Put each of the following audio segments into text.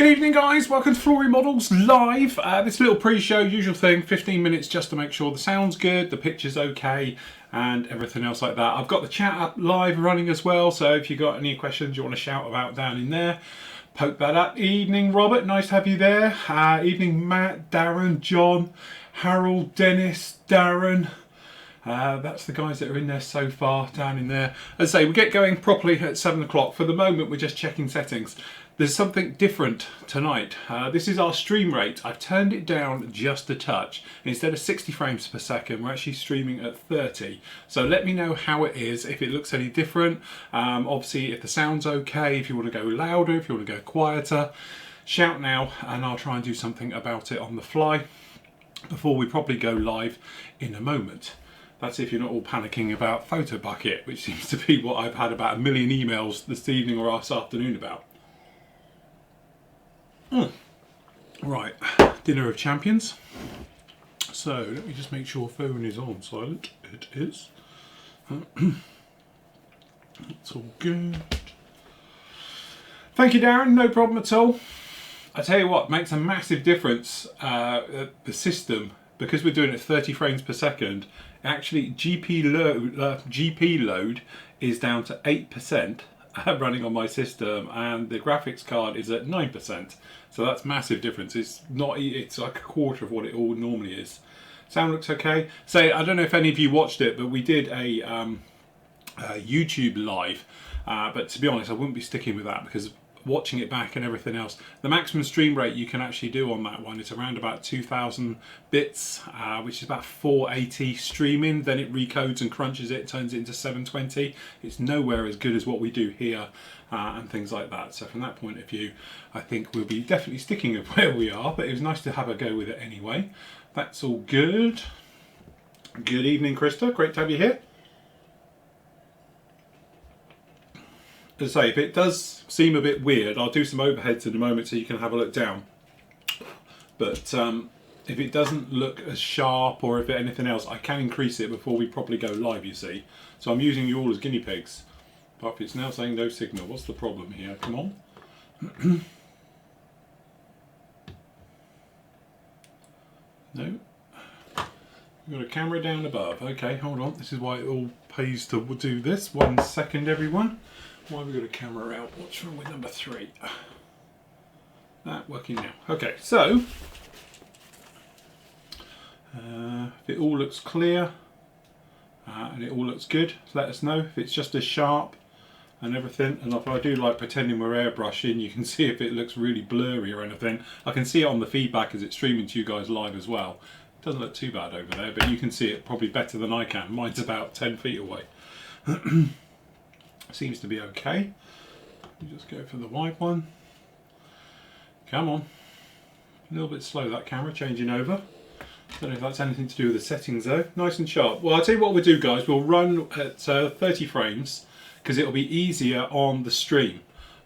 Good evening guys, welcome to Flory Models live. This little pre-show, usual thing, 15 minutes just to make sure the sound's good, the picture's okay and everything else like that. I've got the chat up live running as well, so if you've got any questions you want to shout about down in there, poke that up. Evening Robert, nice to have you there. Evening Matt, Darren, John, Harold, Dennis, Darren. That's the guys that are in there so far, down in there. As I say, we get going properly at 7 o'clock. For the moment, we're just checking settings. There's something different tonight. This is our stream rate. I've turned it down just a touch. Instead of 60 frames per second, we're actually streaming at 30. So let me know how it is, if it looks any different. Obviously, if the sound's okay, if you want to go louder, if you want to go quieter, shout now and I'll try and do something about it on the fly before we probably go live in a moment. That's if you're not all panicking about Photo Bucket, which seems to be what I've had about 1 million emails this evening or this afternoon about. Right, dinner of champions. So let me just make sure phone is on silent. It is. It's all good. Thank you, Darren. No problem at all. I tell you what, makes a massive difference. The system, because we're doing it 30 frames per second. Actually, GP load is down to 8% running on my system, and the graphics card is at 9%. So that's massive difference. It's like a quarter of what it all normally is. Sound looks okay. So I don't know if any of you watched it, but we did a YouTube live. But to be honest, I wouldn't be sticking with that because watching it back and everything else, the maximum stream rate you can actually do on that one is around about 2000 bits, which is about 480 streaming. Then it recodes and crunches it, turns it into 720. It's nowhere as good as what we do here and things like that. So from that point of view, I think we'll be definitely sticking with where we are, but it was nice to have a go with it anyway. That's all good. Good evening, Krista, great to have you here. As I say, if it does seem a bit weird, I'll do some overheads in a moment so you can have a look down. But if it doesn't look as sharp or if anything else, I can increase it before we properly go live, you see. So I'm using you all as guinea pigs. But it's now saying no signal. What's the problem here? Come on. No. We've got a camera down above. Okay, hold on. This is why it all pays to do this. 1 second, everyone. Why have we got a camera out? What's wrong with number 3? That working now. Okay, so if it all looks clear and it all looks good, let us know if it's just as sharp and everything. And if I do like pretending we're airbrushing, you can see if it looks really blurry or anything. I can see it on the feedback as it's streaming to you guys live as well. It doesn't look too bad over there, but you can see it probably better than I can. Mine's about 10 feet away. Seems to be okay. Just go for the wide one. Come on. A little bit slow that camera, changing over. Don't know if that's anything to do with the settings though. Nice and sharp. Well, I'll tell you what we'll do, guys. We'll run at 30 frames because it'll be easier on the stream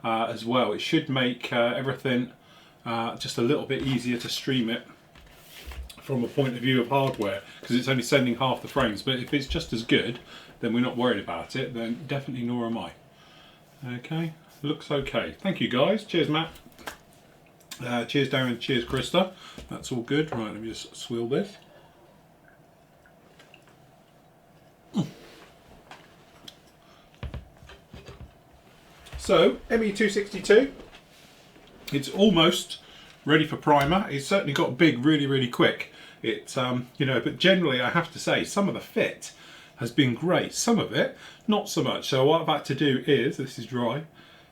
as well. It should make everything just a little bit easier to stream it from a point of view of hardware because it's only sending half the frames. But if it's just as good, then we're not worried about it, then definitely nor am I. Okay, looks okay. Thank you guys. Cheers, Matt. Cheers, Darren. Cheers, Krista. That's all good. Right, let me just swill this. So, ME262, it's almost ready for primer. It's certainly got big really, really quick. It's, you know, but generally I have to say some of the fit has been great. Some of it, not so much. So what I've had to do is, this is dry,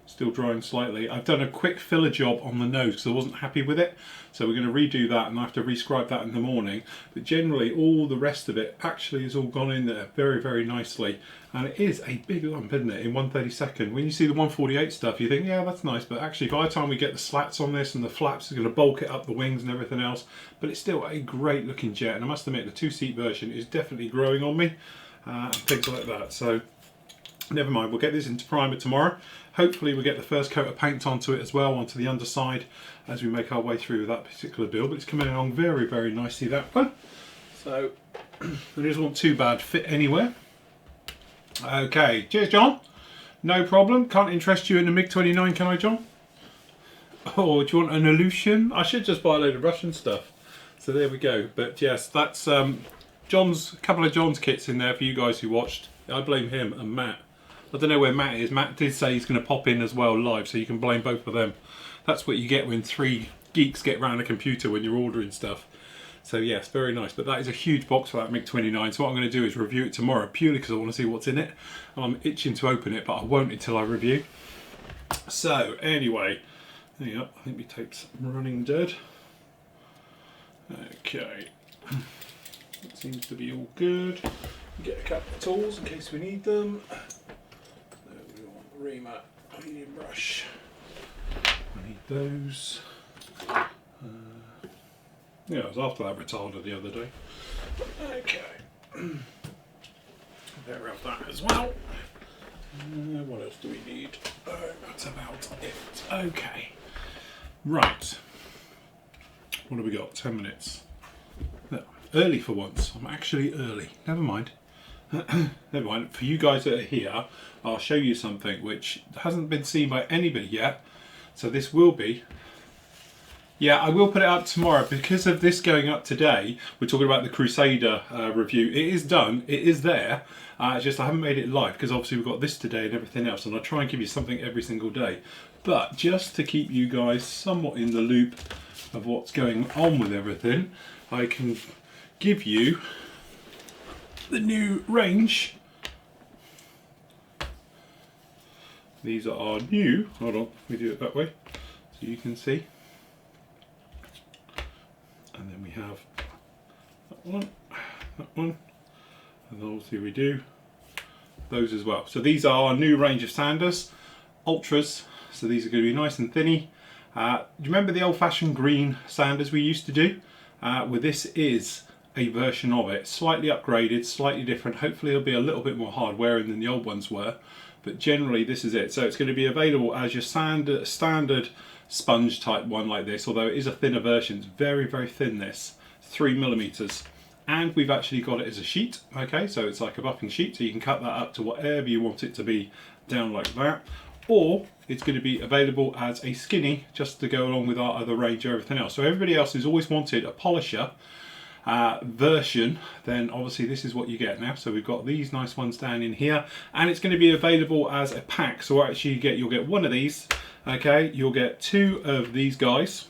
still drying slightly. I've done a quick filler job on the nose because I wasn't happy with it. So we're going to redo that and I have to rescribe that in the morning. But generally all the rest of it actually has all gone in there very, very nicely. And it is a big lump, isn't it, in 1/32. When you see the 148 stuff, you think, yeah, that's nice. But actually by the time we get the slats on this and the flaps, it's going to bulk it up the wings and everything else. But it's still a great looking jet. And I must admit, the 2-seat version is definitely growing on me. And things like that. So never mind, we'll get this into primer tomorrow. Hopefully we'll get the first coat of paint onto it as well, onto the underside as we make our way through that particular build. But it's coming along very, very nicely, that one. So it isn't too bad fit anywhere. Okay, cheers John. No problem, can't interest you in the MiG-29, can I, John? Oh, do you want an illusion? I should just buy a load of Russian stuff. So there we go. But yes, that's John's, a couple of John's kits in there for you guys who watched. I blame him and Matt. I don't know where Matt is. Matt did say he's going to pop in as well live, so you can blame both of them. That's what you get when 3 geeks get round a computer when you're ordering stuff. So yes, very nice. But that is a huge box for that MiG-29. So what I'm going to do is review it tomorrow, purely because I want to see what's in it. I'm itching to open it, but I won't until I review. So anyway, there you go. I think my tape's running dead. Okay, that seems to be all good. Get a couple of tools in case we need them. We want the Rema medium brush. I need those. Yeah, I was after that retarder the other day. Okay. Better have that as well. What else do we need? That's about it. Okay. Right. What have we got? 10 minutes. No, early for once. I'm actually early. Never mind. Never mind. For you guys that are here, I'll show you something which hasn't been seen by anybody yet. So this will be... Yeah, I will put it up tomorrow. Because of this going up today, we're talking about the Crusader review. It is done. It is there. It's just I haven't made it live because obviously we've got this today and everything else. And I try and give you something every single day. But just to keep you guys somewhat in the loop of what's going on with everything, I can give you the new range. These are our new, hold on, we do it that way so you can see. And then we have that one, and obviously we do those as well. So these are our new range of sanders, ultras, so these are going to be nice and thinny. Do you remember the old-fashioned green sanders we used to do? Well, this is a version of it, slightly upgraded, slightly different. Hopefully it'll be a little bit more hard wearing than the old ones were, but generally this is it. So it's going to be available as your standard sponge type one like this, although it is a thinner version. It's very, very thin, this, 3mm. And we've actually got it as a sheet, okay, so it's like a buffing sheet, so you can cut that up to whatever you want it to be, down like that. Or it's going to be available as a skinny, just to go along with our other range of everything else. So everybody else who's always wanted a polisher version, then obviously this is what you get now. So we've got these nice ones down in here, and it's going to be available as a pack. So actually you'll get one of these, okay, you'll get 2 of these guys.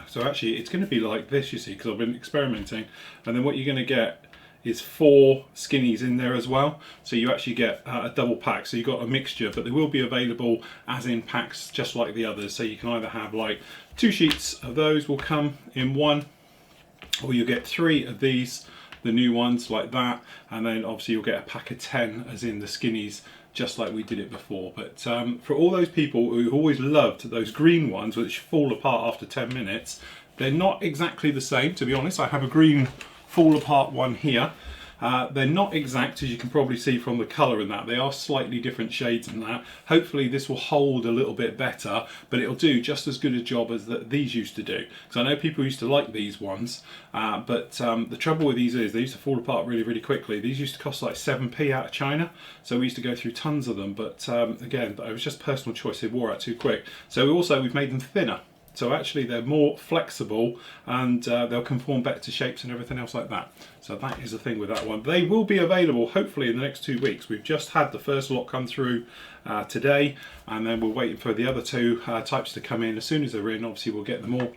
So actually it's going to be like this, you see, because I've been experimenting, and then what you're going to get is 4 skinnies in there as well. So you actually get a double pack, so you've got a mixture, but they will be available as in packs just like the others. So you can either have like 2 sheets of those will come in one, or you'll get 3 of these, the new ones like that, and then obviously you'll get a pack of 10 as in the skinnies, just like we did it before. But for all those people who always loved those green ones which fall apart after 10 minutes, they're not exactly the same, to be honest. I have a green fall apart one here. They're not exact, as you can probably see from the colour in that. They are slightly different shades in that. Hopefully this will hold a little bit better, but it'll do just as good a job as these used to do. Because I know people used to like these ones, but the trouble with these is they used to fall apart really, really quickly. These used to cost like 7p out of China, so we used to go through tons of them, but again, it was just personal choice. They wore out too quick. So also we've made them thinner. So actually they're more flexible, and they'll conform better to shapes and everything else like that. So that is the thing with that one. They will be available hopefully in the next 2 weeks. We've just had the first lot come through today, and then we're waiting for the other 2 types to come in. As soon as they're in, obviously we'll get them all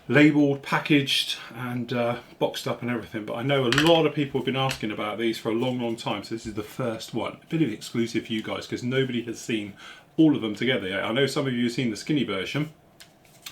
labelled, packaged and boxed up and everything. But I know a lot of people have been asking about these for a long, long time, so this is the first one. A bit of exclusive for you guys because nobody has seen all of them together yet. I know some of you have seen the skinny version,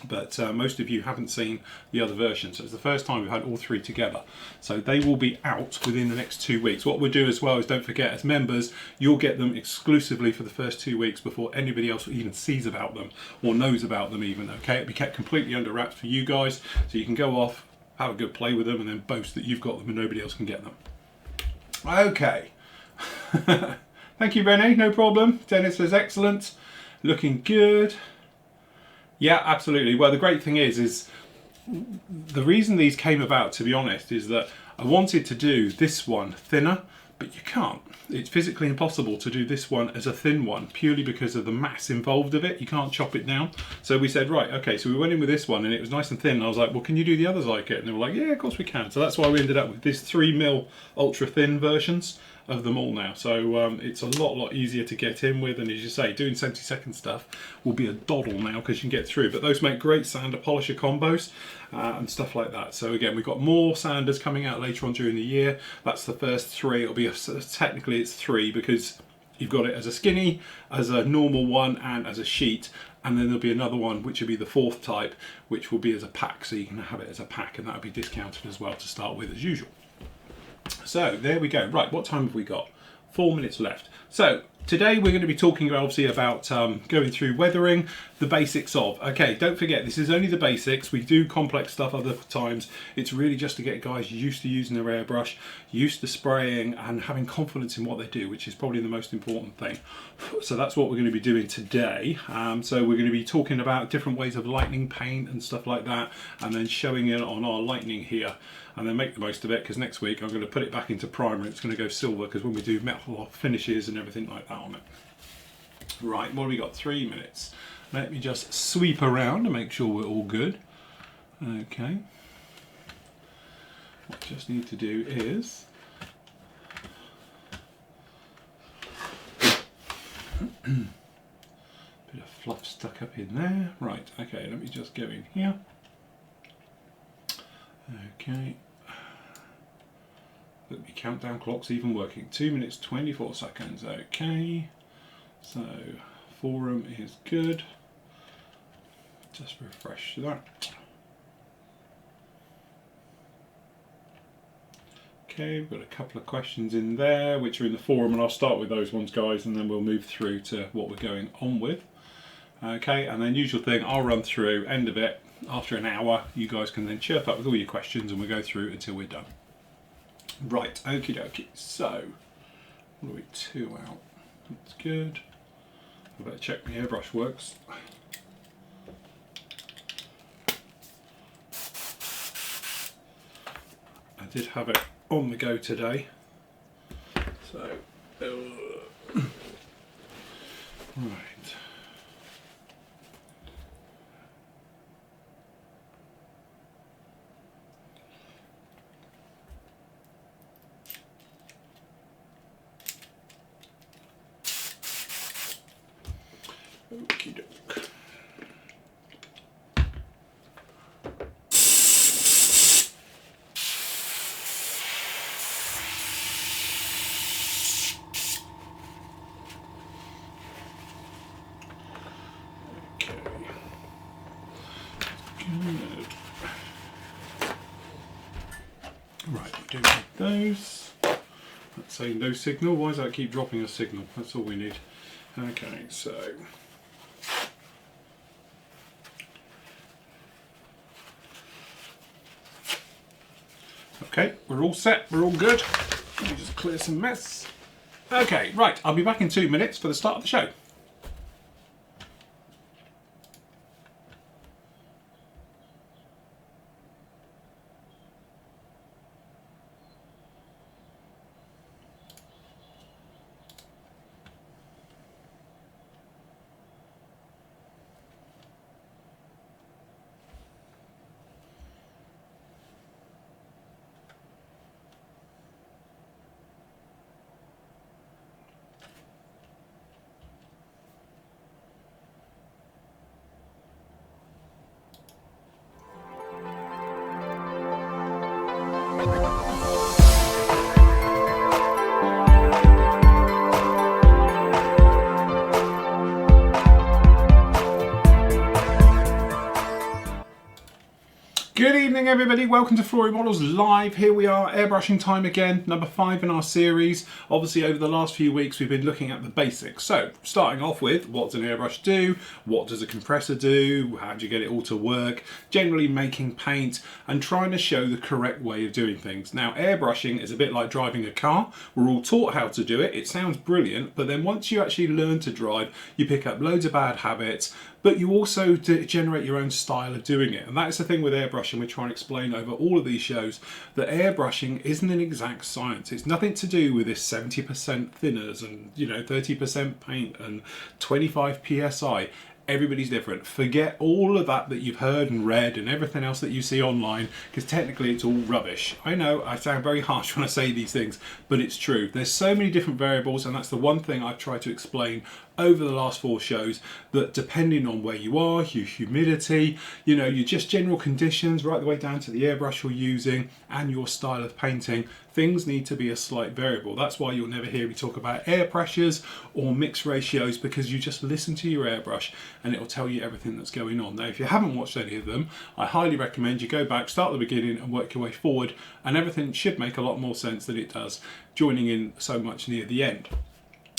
but most of you haven't seen the other version, so it's the first time we've had all 3 together. So they will be out within the next 2 weeks. What we'll do as well is, don't forget, as members you'll get them exclusively for the first 2 weeks before anybody else even sees about them or knows about them even, okay? It'll be kept completely under wraps for you guys, so you can go off, have a good play with them, and then boast that you've got them and nobody else can get them. Okay. Thank you, Renee, no problem. Dennis says excellent, looking good. Yeah, absolutely. Well, the great thing is the reason these came about, to be honest, is that I wanted to do this one thinner, but you can't. It's physically impossible to do this one as a thin one, purely because of the mass involved of it. You can't chop it down. So we said, right, okay, so we went in with this one and it was nice and thin. And I was like, well, can you do the others like it? And they were like, yeah, of course we can. So that's why we ended up with these 3mm ultra thin versions of them all now. So it's a lot easier to get in with, and as you say, doing 70-second stuff will be a doddle now because you can get through. But those make great sander polisher combos and stuff like that. So again, we've got more sanders coming out later on during the year. That's the first 3. It'll be technically it's 3 because you've got it as a skinny, as a normal one, and as a sheet. And then there'll be another one which will be the 4th type, which will be as a pack. So you can have it as a pack, and that'll be discounted as well to start with as usual. So there we go. Right, what time have we got? 4 minutes left. So today we're going to be talking obviously about going through weathering, the basics of. Okay, don't forget, this is only the basics. We do complex stuff other times. It's really just to get guys used to using their airbrush, used to spraying and having confidence in what they do, which is probably the most important thing. So that's what we're going to be doing today. So we're going to be talking about different ways of lightning paint and stuff like that, and then showing it on our lightning here. And then make the most of it, because next week I'm going to put it back into primer. It's going to go silver, because when we do metal finishes and everything like that on it. Right, what have we got? 3 minutes. Let me just sweep around to make sure we're all good. Okay. What I just need to do is bit of fluff stuck up in there. Right, okay, let me just go in here. Okay. Look, the countdown clock's even working. 2 minutes 24 seconds. Okay. So forum is good. Just refresh that. Okay, we've got a couple of questions in there which are in the forum, and I'll start with those ones, guys, and then we'll move through to what we're going on with. Okay, and then usual thing, I'll run through, end of it. After an hour, you guys can then chirp up with all your questions and we'll go through until we're done. Right, okie dokie. So, what are we, 2 out? That's good. I better check my airbrush works. I did have it on the go today. So, right. Okie doke. Okay. Good. Right, we don't need those. That's saying no signal. Why does that keep dropping a signal? That's all we need. Okay, so okay, we're all set, we're all good. Let me just clear some mess. Okay, right, I'll be back in 2 minutes for the start of the show. Good evening everybody, welcome to Flory Models Live. Here we are, airbrushing time again, number 5 in our series. Obviously over the last few weeks we've been looking at the basics. So starting off with, what does an airbrush do? What does a compressor do? How do you get it all to work? Generally making paint and trying to show the correct way of doing things. Now airbrushing is a bit like driving a car. We're all taught how to do it. It sounds brilliant, but then once you actually learn to drive, you pick up loads of bad habits, but you also generate your own style of doing it. And that's the thing with airbrushing. We're trying to explain over all of these shows that airbrushing isn't an exact science. It's nothing to do with this 70% thinners and 30% paint and 25 psi. Everybody's different. Forget all of that you've heard and read and everything else that you see online, because technically it's all rubbish. I know I sound very harsh when I say these things, but it's true. There's so many different variables, and that's the one thing I've tried to explain over the last 4 shows, that depending on where you are, your humidity, your just general conditions, right the way down to the airbrush you're using and your style of painting, things need to be a slight variable. That's why you'll never hear me talk about air pressures or mix ratios, because you just listen to your airbrush and it'll tell you everything that's going on. Now, if you haven't watched any of them, I highly recommend you go back, start at the beginning and work your way forward, and everything should make a lot more sense than it does joining in so much near the end.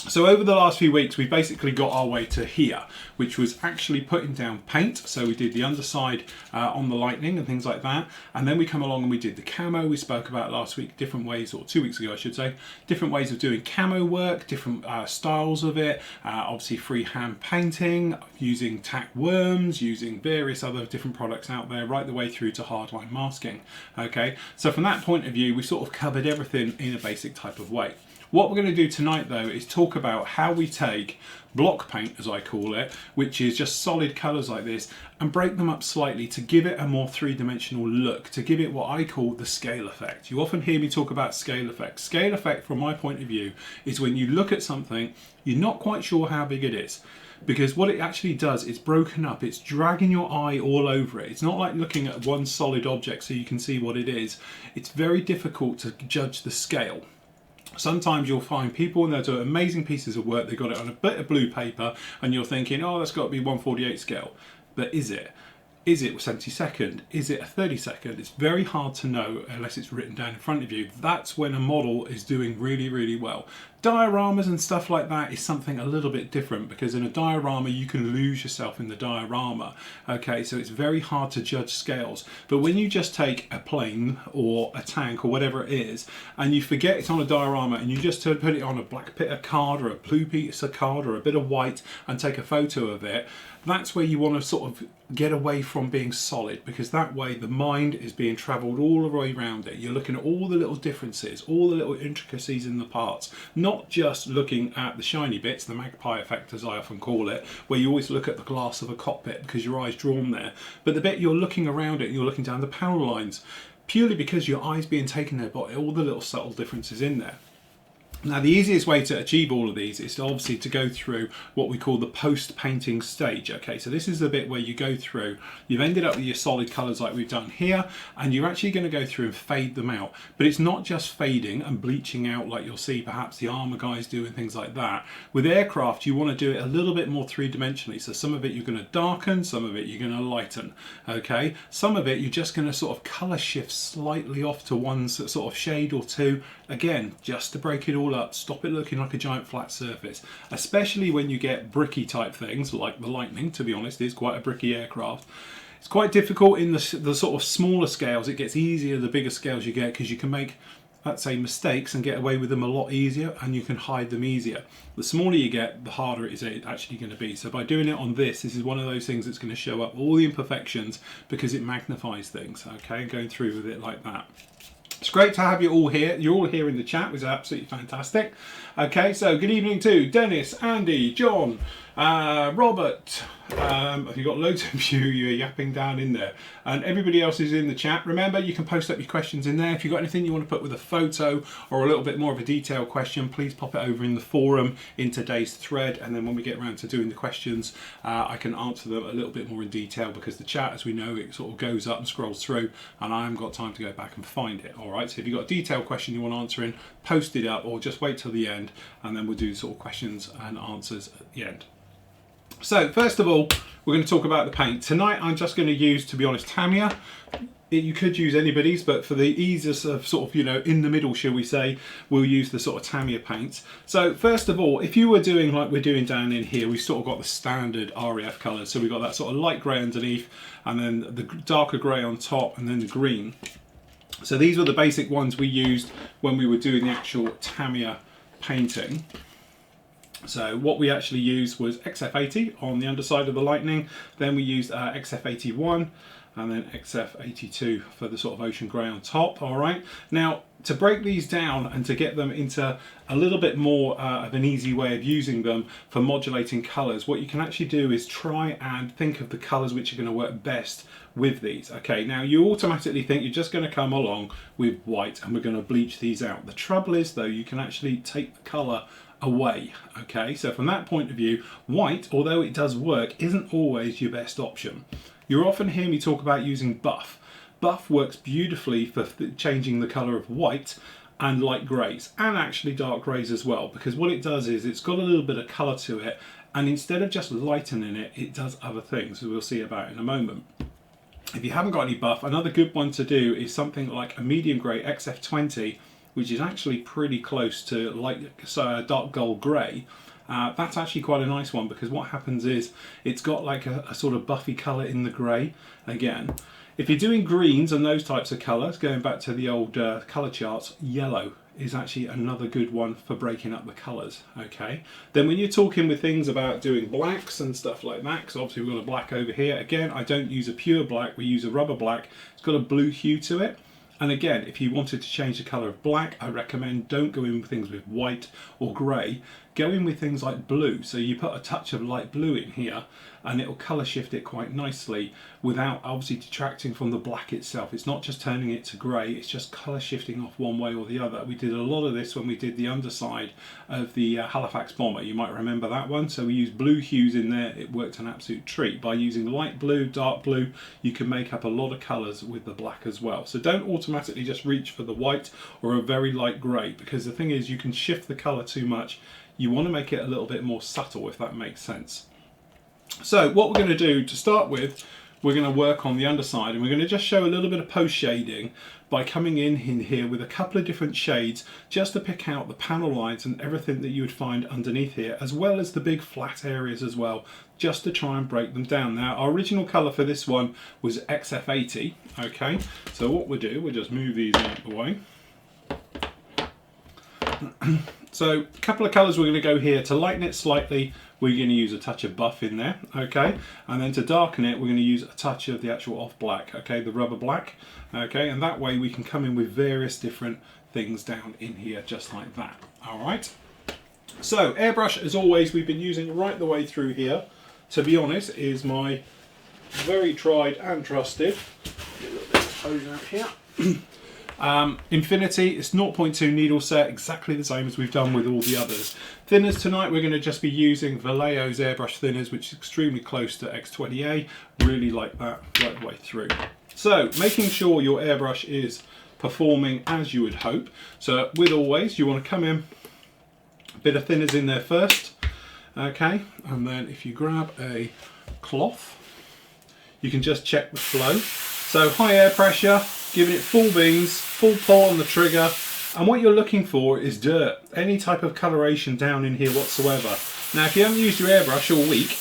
So over the last few weeks, we basically got our way to here, which was actually putting down paint. So we did the underside on the lightning and things like that. And then we come along and we did the camo. We spoke about last week, different ways, or 2 weeks ago, I should say, different ways of doing camo work, different styles of it. Obviously freehand painting, using tack worms, using various other different products out there, right the way through to hardline masking. Okay, so from that point of view, we sort of covered everything in a basic type of way. What we're going to do tonight, though, is talk about how we take block paint, as I call it, which is just solid colours like this, and break them up slightly to give it a more three-dimensional look, to give it what I call the scale effect. You often hear me talk about scale effect. Scale effect, from my point of view, is when you look at something, you're not quite sure how big it is. Because what it actually does, it's broken up, it's dragging your eye all over it. It's not like looking at one solid object so you can see what it is. It's very difficult to judge the scale. Sometimes you'll find people and they'll do amazing pieces of work, they've got it on a bit of blue paper and you're thinking, oh, that's got to be 1/48 scale. But is it? Is it 72nd? Is it a 32nd? It's very hard to know unless it's written down in front of you. That's when a model is doing really, really well. Dioramas and stuff like that is something a little bit different, because in a diorama you can lose yourself in the diorama. Okay, so it's very hard to judge scales. But when you just take a plane or a tank or whatever it is and you forget it's on a diorama and you just put it on a black bit of card or a blue piece of card or a bit of white and take a photo of it, that's where you want to sort of get away from being solid, because that way the mind is being travelled all the way around it. You're looking at all the little differences, all the little intricacies in the parts, not just looking at the shiny bits, the magpie effect as I often call it, where you always look at the glass of a cockpit because your eye's drawn there, but the bit you're looking around it and you're looking down the power lines, purely because your eye's being taken there by all the little subtle differences in there. Now, the easiest way to achieve all of these is obviously to go through what we call the post-painting stage. Okay, so this is the bit where you go through, you've ended up with your solid colours like we've done here, and you're actually going to go through and fade them out. But it's not just fading and bleaching out like you'll see perhaps the armour guys do and things like that. With aircraft, you want to do it a little bit more three-dimensionally. So some of it you're going to darken, some of it you're going to lighten. Okay, some of it you're just going to sort of colour shift slightly off to one sort of shade or two. Again, just to break it all up, stop it looking like a giant flat surface, especially when you get bricky type things like the Lightning. To be honest, is quite a bricky aircraft. It's quite difficult in the sort of smaller scales. It gets easier the bigger scales you get, because you can make, let's say, mistakes and get away with them a lot easier, and you can hide them easier. The smaller you get, the harder it is actually going to be. So by doing it on this is one of those things that's going to show up all the imperfections, because it magnifies things. Okay, going through with it like that. It's great to have you all here. You're all here in the chat, which is absolutely fantastic. Okay, so good evening to Dennis, Andy, John, Robert. You've got loads of you're yapping down in there. And everybody else is in the chat. Remember, you can post up your questions in there. If you've got anything you want to put with a photo or a little bit more of a detailed question, please pop it over in the forum in today's thread. And then when we get around to doing the questions, I can answer them a little bit more in detail, because the chat, as we know, it sort of goes up and scrolls through, and I haven't got time to go back and find it. All right, so if you've got a detailed question you want answering, post it up, or just wait till the end, and then we'll do sort of questions and answers at the end. So first of all, we're going to talk about the paint. Tonight I'm just going to use, to be honest, Tamiya. You could use anybody's, but for the ease of sort of, in the middle, shall we say, we'll use the sort of Tamiya paints. So first of all, if you were doing like we're doing down in here, we've sort of got the standard RAF colours. So we've got that sort of light grey underneath, and then the darker grey on top, and then the green. So these were the basic ones we used when we were doing the actual Tamiya painting. So what we actually used was XF80 on the underside of the Lightning, then we used XF81 and then XF82 for the sort of ocean grey on top. All right, now to break these down and to get them into a little bit more of an easy way of using them for modulating colours, what you can actually do is try and think of the colours which are going to work best with these. Okay, now you automatically think you're just going to come along with white and we're going to bleach these out. The trouble is though, you can actually take the colour away. Okay, so from that point of view, white, although it does work, isn't always your best option. You'll often hear me talk about using buff. Buff works beautifully for changing the colour of white and light greys, and actually dark greys as well, because what it does is it's got a little bit of colour to it, and instead of just lightening it, it does other things, we'll see about in a moment. If you haven't got any buff, another good one to do is something like a medium grey XF20, which is actually pretty close to dark gold grey. That's actually quite a nice one, because what happens is it's got like a sort of buffy colour in the grey. Again, if you're doing greens and those types of colours, going back to the old colour charts, yellow is actually another good one for breaking up the colours. Okay, then when you're talking with things about doing blacks and stuff like that, because obviously we've got a black over here, again I don't use a pure black, we use a rubber black. It's got a blue hue to it. And again, if you wanted to change the colour of black, I recommend don't go in with things with white or grey. Go in with things like blue. So you put a touch of light blue in here and it'll colour shift it quite nicely without obviously detracting from the black itself. It's not just turning it to grey, it's just colour shifting off one way or the other. We did a lot of this when we did the underside of the Halifax bomber. You might remember that one. So we used blue hues in there. It worked an absolute treat. By using light blue, dark blue, you can make up a lot of colours with the black as well. So don't automatically just reach for the white or a very light grey, because the thing is you can shift the colour too much. You want to make it a little bit more subtle, if that makes sense. So what we're going to do to start with, we're going to work on the underside, and we're going to just show a little bit of post shading by coming in here with a couple of different shades just to pick out the panel lines and everything that you would find underneath here, as well as the big flat areas as well, just to try and break them down. Now our original colour for this one was XF80. Okay, so what we'll do, we'll just move these out of the way. So a couple of colours we're going to go here. To lighten it slightly, we're going to use a touch of buff in there, okay? And then to darken it, we're going to use a touch of the actual off black, okay, the rubber black, okay? And that way we can come in with various different things down in here, just like that, all right? So airbrush, as always, we've been using right the way through here. To be honest, is my very tried and trusted. Get a little bit of hose out here. Infinity, it's 0.2 needle set, exactly the same as we've done with all the others. Thinners tonight, we're going to just be using Vallejo's airbrush thinners, which is extremely close to X20A. Really like that right the way through. So making sure your airbrush is performing as you would hope. So with always, you want to come in, a bit of thinners in there first, okay, and then if you grab a cloth, you can just check the flow. So high air pressure, giving it full beans, full pull on the trigger, and what you're looking for is dirt, any type of coloration down in here whatsoever. Now if you haven't used your airbrush all week,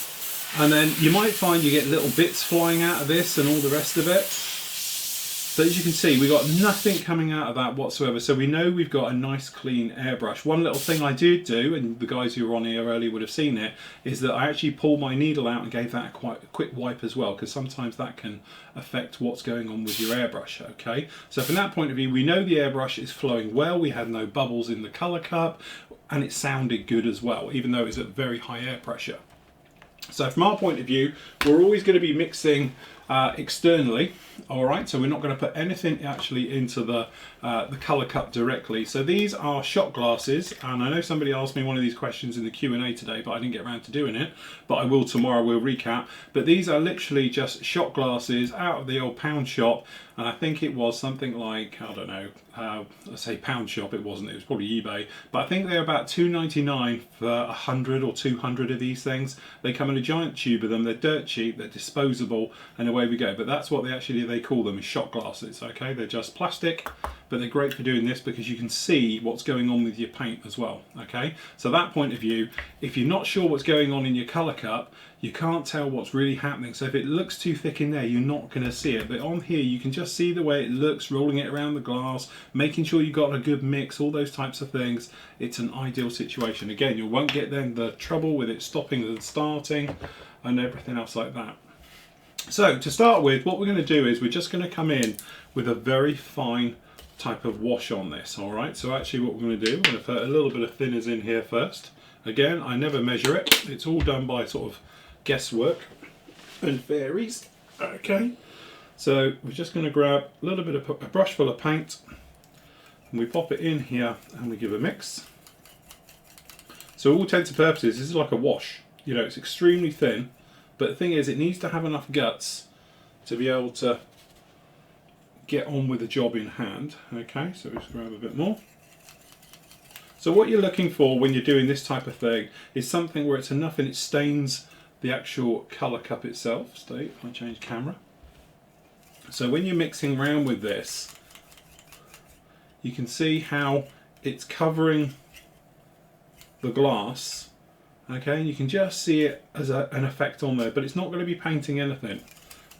and then you might find you get little bits flying out of this and all the rest of it. So as you can see, we've got nothing coming out of that whatsoever, so we know we've got a nice clean airbrush. One little thing I did do, and the guys who were on here earlier would have seen it, is that I actually pulled my needle out and gave that a quick wipe as well, because sometimes that can affect what's going on with your airbrush, okay? So from that point of view, we know the airbrush is flowing well, we had no bubbles in the colour cup, and it sounded good as well, even though it's at very high air pressure. So from our point of view, we're always going to be mixing externally, all right, so we're not going to put anything actually into the colour cup directly. So these are shot glasses, and I know somebody asked me one of these questions in the Q&A today, but I didn't get around to doing it, but I will tomorrow, we'll recap. But these are literally just shot glasses out of the old pound shop, and I think it was something like, I don't know, let's say pound shop, it wasn't, it was probably eBay, but I think they're about $2.99 for 100 or 200 of these things. They come in a giant tube of them, they're dirt cheap, they're disposable, and they away we go. But that's what they call them, is shot glasses. Okay, they're just plastic, but they're great for doing this because you can see what's going on with your paint as well. Okay, so that point of view, if you're not sure what's going on in your colour cup, you can't tell what's really happening. So if it looks too thick in there, you're not going to see it. But on here, you can just see the way it looks, rolling it around the glass, making sure you've got a good mix, all those types of things. It's an ideal situation. Again, you won't get then the trouble with it stopping and starting and everything else like that. So to start with, what we're going to do is we're just going to come in with a very fine type of wash on this. All right, so actually what we're going to do, we're going to put a little bit of thinners in here first. Again, I never measure it. It's all done by sort of guesswork and varies. Okay, so we're just going to grab a little bit of a brush full of paint, and we pop it in here and we give a mix. So all intents and purposes, this is like a wash. You know, it's extremely thin, but the thing is, it needs to have enough guts to be able to get on with the job in hand. Okay, so just grab a bit more. So what you're looking for when you're doing this type of thing is something where it's enough and it stains the actual colour cup itself. So if I change camera. So when you're mixing around with this, you can see how it's covering the glass. Okay, and you can just see it as an effect on there, but it's not going to be painting anything.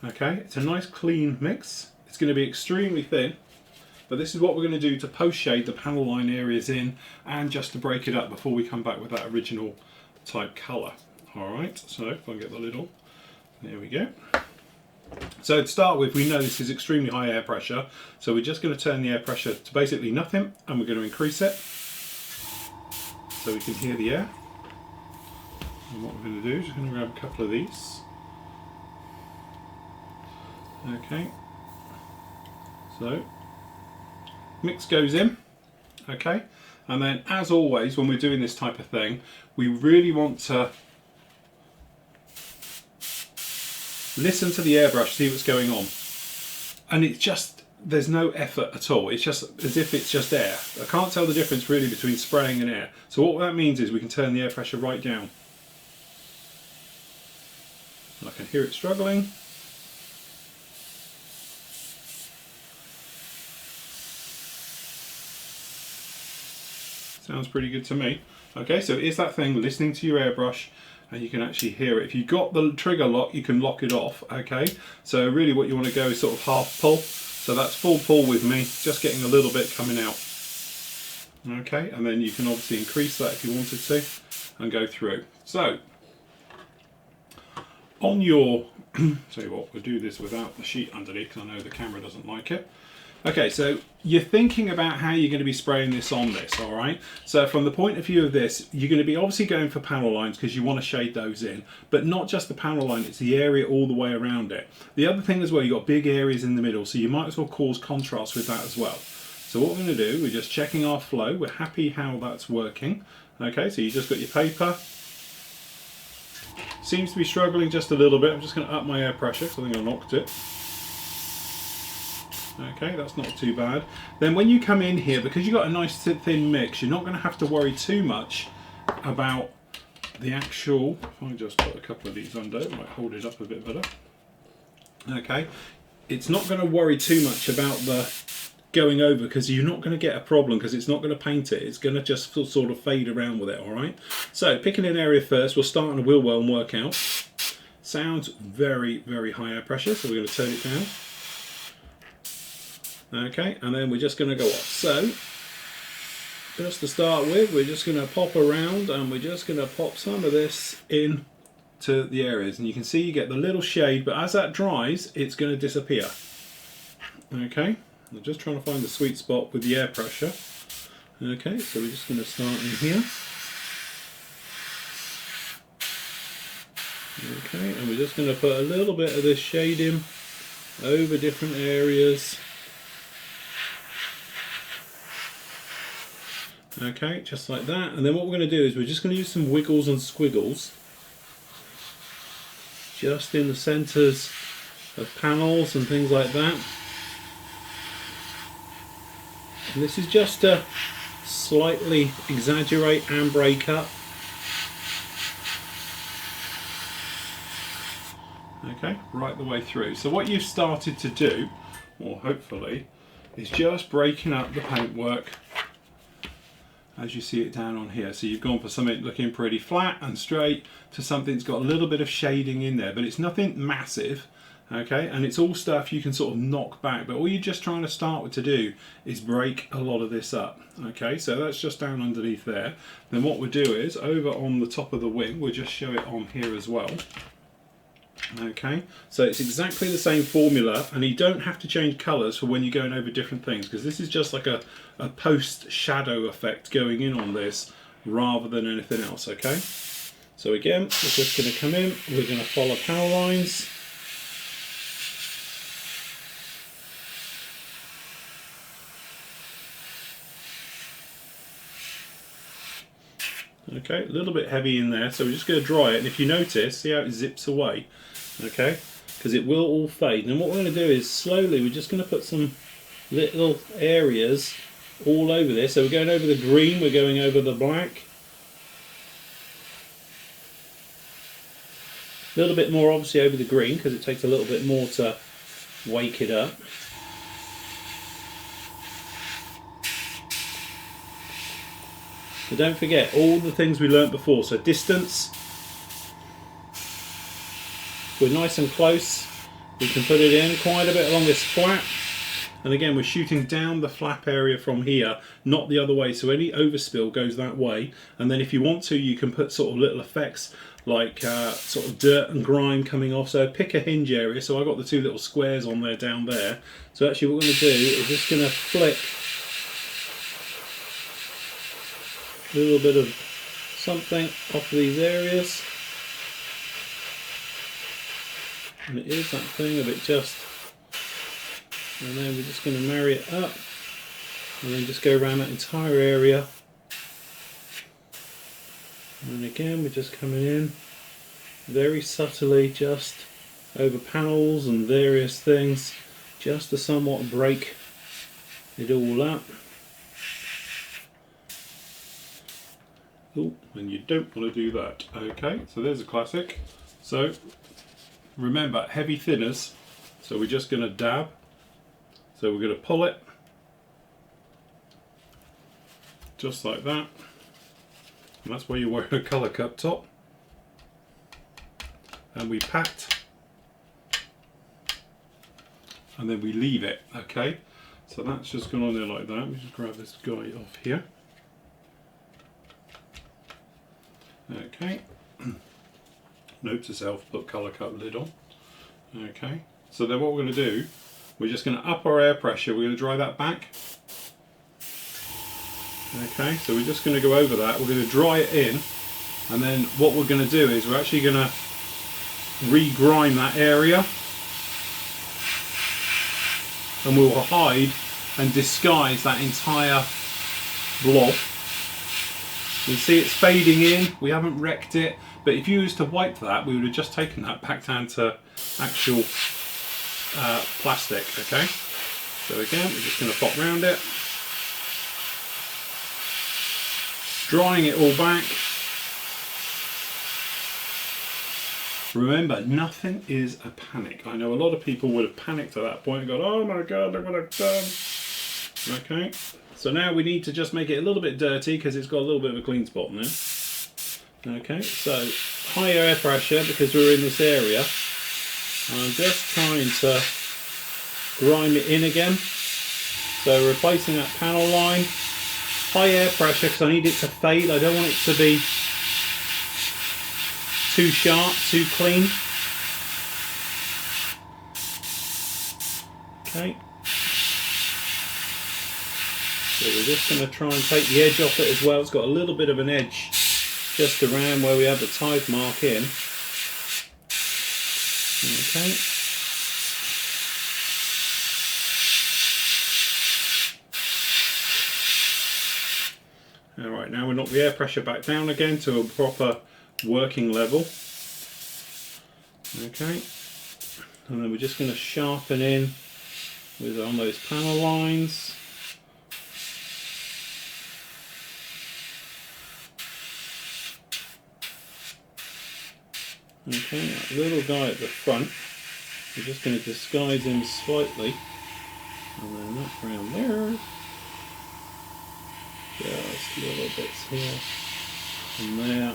Okay, it's a nice clean mix. It's going to be extremely thin, but this is what we're going to do to post shade the panel line areas in, and just to break it up before we come back with that original type colour. Alright, so if I can get the lid on, there we go. So to start with, we know this is extremely high air pressure, so we're just going to turn the air pressure to basically nothing, and we're going to increase it so we can hear the air. And what we're going to do is just going to grab a couple of these. Okay, so mix goes in. Okay, and then as always when we're doing this type of thing, we really want to listen to the airbrush, see what's going on. And it's just, there's no effort at all. It's just as if it's just air. I can't tell the difference really between spraying and air. So what that means is we can turn the air pressure right down. I can hear it struggling. Sounds pretty good to me. Okay, so it's that thing, listening to your airbrush, and you can actually hear it. If you've got the trigger lock, you can lock it off. Okay, so really what you want to go is sort of half pull. So that's full pull with me, just getting a little bit coming out. Okay, and then you can obviously increase that if you wanted to and go through. So on your, tell you what, we'll do this without the sheet underneath because I know the camera doesn't like it. Okay, so you're thinking about how you're going to be spraying this on this, all right? So from the point of view of this, you're going to be obviously going for panel lines because you want to shade those in, but not just the panel line, it's the area all the way around it. The other thing as well, you've got big areas in the middle, so you might as well cause contrast with that as well. So what we're going to do, we're just checking our flow. We're happy how that's working. Okay, so you just got your paper. Seems to be struggling just a little bit. I'm just going to up my air pressure because I think I knocked it. Okay, that's not too bad. Then when you come in here, because you've got a nice thin mix, you're not going to have to worry too much about the actual, if I just put a couple of these under, it might hold it up a bit better. Okay, it's not going to worry too much about the going over because you're not going to get a problem because it's not going to paint it. It's going to just sort of fade around with it, all right? So picking an area first, we'll start on a wheel well and work out. Sounds very, very high air pressure, so we're going to turn it down. Okay, and then we're just going to go up. So, just to start with, we're just going to pop around and we're just going to pop some of this in to the areas. And you can see you get the little shade, but as that dries, it's going to disappear. Okay, I'm just trying to find the sweet spot with the air pressure. Okay, so we're just going to start in here. Okay, and we're just going to put a little bit of this shade in over different areas. Okay, just like that. And then what we're going to do is we're just going to use some wiggles and squiggles just in the centres of panels and things like that. And this is just to slightly exaggerate and break up. Okay, right the way through. So what you've started to do, or hopefully, is just breaking up the paintwork as you see it down on here. So you've gone for something looking pretty flat and straight to something that's got a little bit of shading in there, but it's nothing massive. Okay, and it's all stuff you can sort of knock back, but all you're just trying to start with to do is break a lot of this up. Okay, so that's just down underneath there. Then what we'll do is, over on the top of the wing, we'll just show it on here as well. Okay, so it's exactly the same formula, and you don't have to change colours for when you're going over different things, because this is just like a post shadow effect going in on this rather than anything else. Okay, so again, we're just going to come in, we're going to follow panel lines. Okay, a little bit heavy in there, so we're just going to dry it, and if you notice, see how it zips away, okay, because it will all fade. And what we're going to do is slowly, we're just going to put some little areas all over this. So we're going over the green, we're going over the black. A little bit more obviously over the green, because it takes a little bit more to wake it up. But don't forget all the things we learnt before. So distance, we're nice and close, we can put it in quite a bit along this flap. And again, we're shooting down the flap area from here, not the other way. So any overspill goes that way. And then if you want to, you can put sort of little effects like sort of dirt and grime coming off. So pick a hinge area. So I got the two little squares on there down there. So actually what we're going to do is just going to flick a little bit of something off these areas, and it is that thing of it just, and then we're just going to marry it up and then just go around that entire area. And again, we're just coming in very subtly just over panels and various things, just to somewhat break it all up. Oh, and you don't want to do that. Okay, so there's a classic. So remember, heavy thinners, so we're just going to dab. So we're going to pull it just like that, and that's where you wear a colour cup top. And we pat, and then we leave it. Okay, so that's just gone on there like that. We just grab this guy off here. Okay, note to self, put colour cup lid on. Okay, so then what we're going to do, we're just going to up our air pressure, we're going to dry that back. Okay, so we're just going to go over that, we're going to dry it in, and then what we're going to do is we're actually going to re-grime that area, and we will hide and disguise that entire blob. You see it's fading in, we haven't wrecked it, but if you used to wipe that, we would have just taken that back down to actual plastic, okay? So again, we're just going to pop round it, drying it all back. Remember, nothing is a panic. I know a lot of people would have panicked at that point and gone, oh my god, look what I've done. Okay, so now we need to just make it a little bit dirty because it's got a little bit of a clean spot now. Okay, so higher air pressure because we're in this area. I'm just trying to grime it in again. So replacing that panel line. High air pressure because I need it to fade. I don't want it to be too sharp, too clean. Okay. So we're just going to try and take the edge off it as well. It's got a little bit of an edge just around where we have the tide mark in. Okay. Alright, now we knock the air pressure back down again to a proper working level. Okay. And then we're just going to sharpen in with on those panel lines. Okay, that little guy at the front. we're just going to disguise him slightly, and then that around there, just little bits here and there.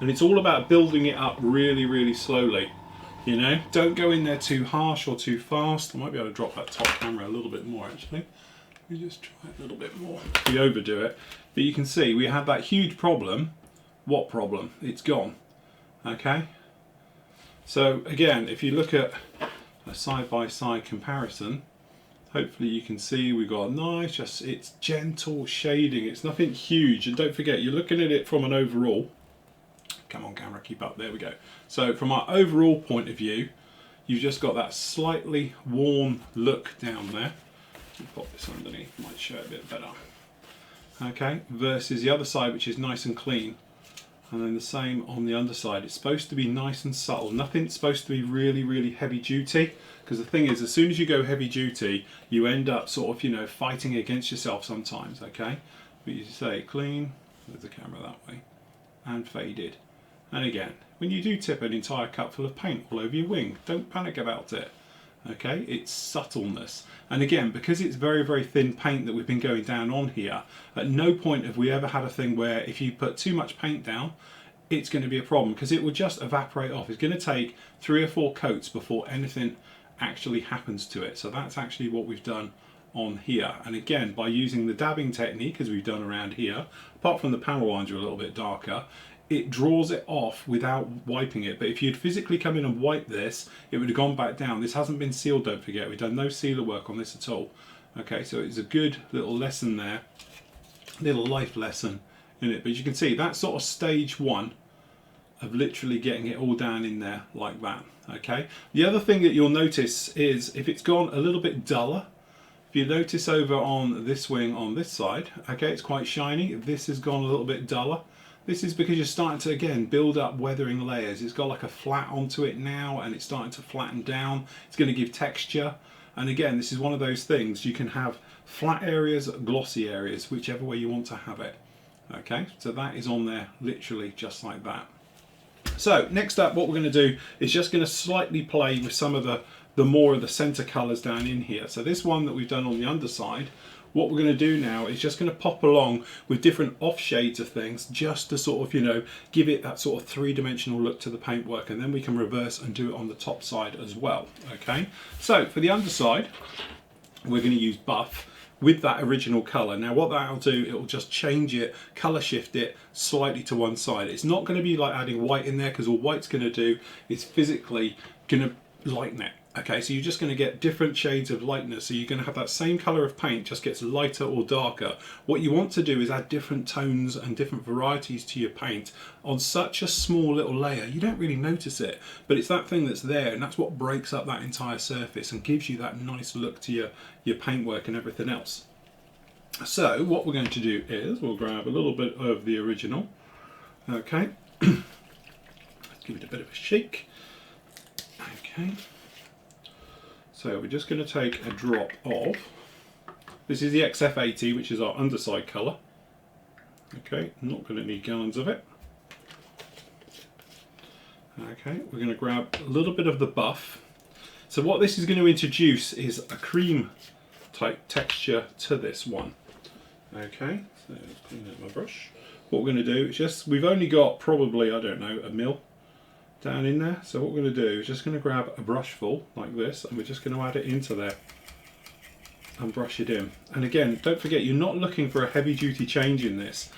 And it's all about building it up really, really slowly. You know, don't go in there too harsh or too fast. I might be able to drop that top camera a little bit more actually. Let me just try a little bit more. We overdo it. But you can see we had that huge problem. What problem? It's gone. Okay? So again, if you look at a side-by-side comparison, hopefully you can see we've got nice, just it's gentle shading. It's nothing huge. And don't forget, you're looking at it from an overall. Come on camera, keep up, there we go. So from our overall point of view, you've just got that slightly worn look down there. Pop this underneath, might show it a bit better. Okay, versus the other side which is nice and clean. And then the same on the underside. It's supposed to be nice and subtle. Nothing's supposed to be really, really heavy duty. Because the thing is, as soon as you go heavy duty, you end up sort of, you know, fighting against yourself sometimes, okay? But you say clean, there's the camera that way, and faded. And again, when you do tip an entire cup full of paint all over your wing, don't panic about it. Okay, it's subtleness. And again, because it's very, very thin paint that we've been going down on here, at no point have we ever had a thing where if you put too much paint down, it's going to be a problem because it will just evaporate off. It's going to take 3 or 4 coats before anything actually happens to it. So that's actually what we've done on here. And again, by using the dabbing technique as we've done around here, apart from the panel lines are a little bit darker, it draws it off without wiping it. But if you'd physically come in and wipe this, it would have gone back down. This hasn't been sealed, don't forget. We've done no sealer work on this at all. Okay, so it's a good little lesson there, little life lesson in it. But you can see that's sort of stage 1 of literally getting it all down in there like that. Okay, the other thing that you'll notice is if it's gone a little bit duller, if you notice over on this wing on this side, okay, it's quite shiny. This has gone a little bit duller. This is because you're starting to, again, build up weathering layers. It's got like a flat onto it now and it's starting to flatten down. It's going to give texture. And again, this is one of those things. You can have flat areas, glossy areas, whichever way you want to have it. Okay, so that is on there literally just like that. So next up, what we're going to do is just going to slightly play with some of the more of the center colors down in here. So this one that we've done on the underside, what we're going to do now is just going to pop along with different off shades of things just to sort of, you know, give it that sort of 3-dimensional look to the paintwork, and then we can reverse and do it on the top side as well. Okay, so for the underside, we're going to use buff with that original color. Now what that'll do, it'll just change it, color shift it slightly to one side. It's not going to be like adding white in there, because all white's going to do is physically going to lighten it. Okay, so you're just going to get different shades of lightness. So you're going to have that same color of paint, just gets lighter or darker. What you want to do is add different tones and different varieties to your paint on such a small little layer. You don't really notice it, but it's that thing that's there, and that's what breaks up that entire surface and gives you that nice look to your paintwork and everything else. So what we're going to do is we'll grab a little bit of the original. Okay, let's give it a bit of a shake. Okay. So we're just going to take a drop of, this is the XF80, which is our underside colour. Okay, not going to need gallons of it. Okay, we're going to grab a little bit of the buff. So what this is going to introduce is a cream type texture to this one. Okay, so let's clean out my brush. What we're going to do is just, we've only got probably, I don't know, a mil down in there. So what we're going to do is just going to grab a brush full like this, and we're just going to add it into there and brush it in. And again, don't forget, you're not looking for a heavy duty change in this,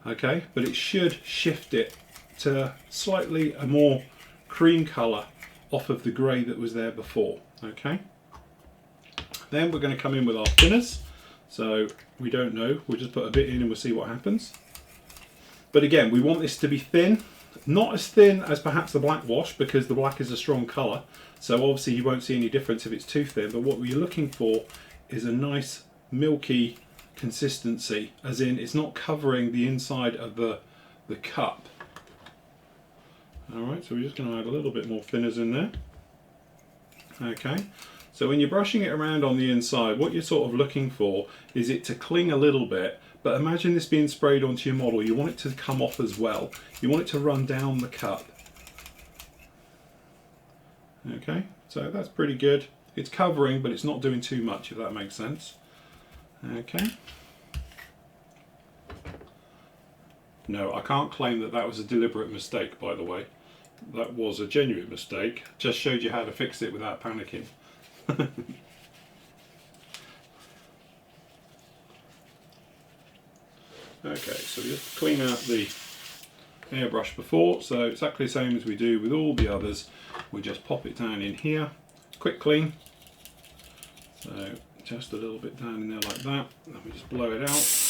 okay, but it should shift it to slightly a more cream colour off of the grey that was there before. Okay, then we're going to come in with our thinners. So we don't know, we'll just put a bit in and we'll see what happens. But again, we want this to be thin. Not as thin as perhaps the black wash, because the black is a strong colour, so obviously you won't see any difference if it's too thin, but what we're looking for is a nice milky consistency, as in it's not covering the inside of the cup. Alright, so we're just going to add a little bit more thinners in there. Okay, so when you're brushing it around on the inside, what you're sort of looking for is it to cling a little bit. But imagine this being sprayed onto your model. You want it to come off as well. You want it to run down the cup. Okay, so that's pretty good. It's covering, but it's not doing too much, if that makes sense. Okay. No, I can't claim that that was a deliberate mistake, by the way. That was a genuine mistake. Just showed you how to fix it without panicking. Okay, so we just clean out the airbrush before, so exactly the same as we do with all the others. We just pop it down in here, quick clean. So just a little bit down in there like that, and we just blow it out.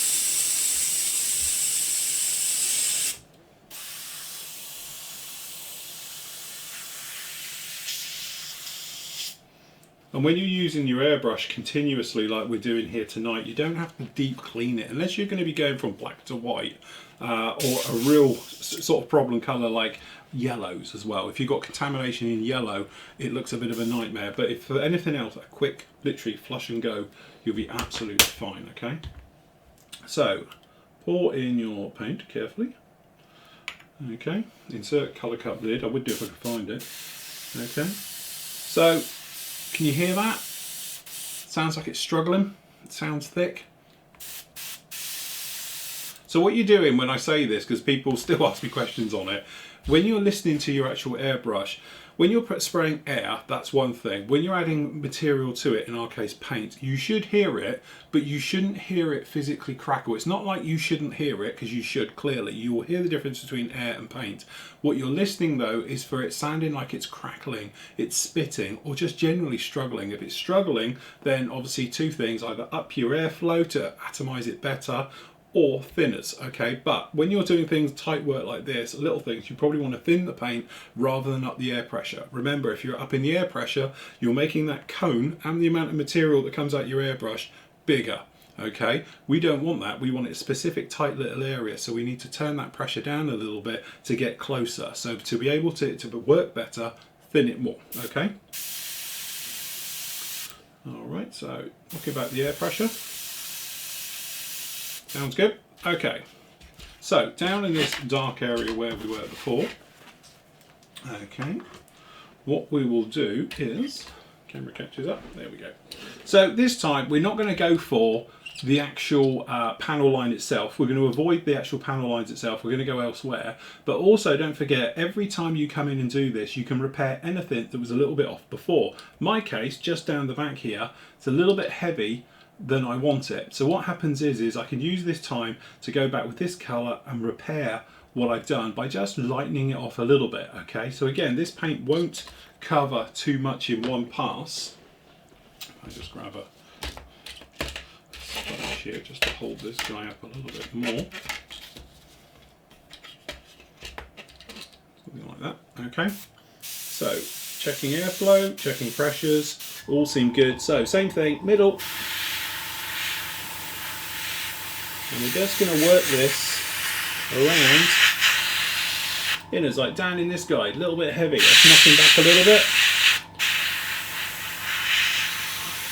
And when you're using your airbrush continuously like we're doing here tonight, you don't have to deep clean it unless you're going to be going from black to white or a real sort of problem colour like yellows as well. If you've got contamination in yellow, it looks a bit of a nightmare, but if for anything else, a quick literally flush and go, you'll be absolutely fine. Okay, so pour in your paint carefully. Okay, insert colour cup lid. I would do if I could find it. Okay, so can you hear that? Sounds like it's struggling. It sounds thick. So what you're doing when I say this, because people still ask me questions on it, when you're listening to your actual airbrush, when you're spraying air, that's one thing. When you're adding material to it, in our case paint, you should hear it, but you shouldn't hear it physically crackle. It's not like you shouldn't hear it, because you should clearly. You will hear the difference between air and paint. What you're listening though is for it sounding like it's crackling, it's spitting, or just generally struggling. If it's struggling, then obviously two things, either up your airflow to atomize it better, or thinners, okay? But when you're doing things tight work like this, little things, you probably want to thin the paint rather than up the air pressure. Remember, if you're up in the air pressure, you're making that cone and the amount of material that comes out your airbrush bigger, okay? We don't want that. We want it a specific tight little area, so we need to turn that pressure down a little bit to get closer. So to be able to work better, thin it more, okay? All right, so talking about the air pressure. Sounds good? Okay, so down in this dark area where we were before, okay, what we will do is, camera catches up, there we go. So this time we're not going to go for the actual panel line itself. We're going to avoid the actual panel lines itself. We're going to go elsewhere. But also don't forget, every time you come in and do this, you can repair anything that was a little bit off before. My case, just down the back here, it's a little bit heavy than I want it. So what happens is I can use this time to go back with this colour and repair what I've done by just lightening it off a little bit. Okay, so again, this paint won't cover too much in one pass. I just grab a sponge here just to hold this guy up a little bit more. Something like that. Okay, so checking airflow, checking pressures, all seem good. So same thing, middle. And we're just going to work this around inners, like down in this guy, a little bit heavy. Let's knock him back a little bit.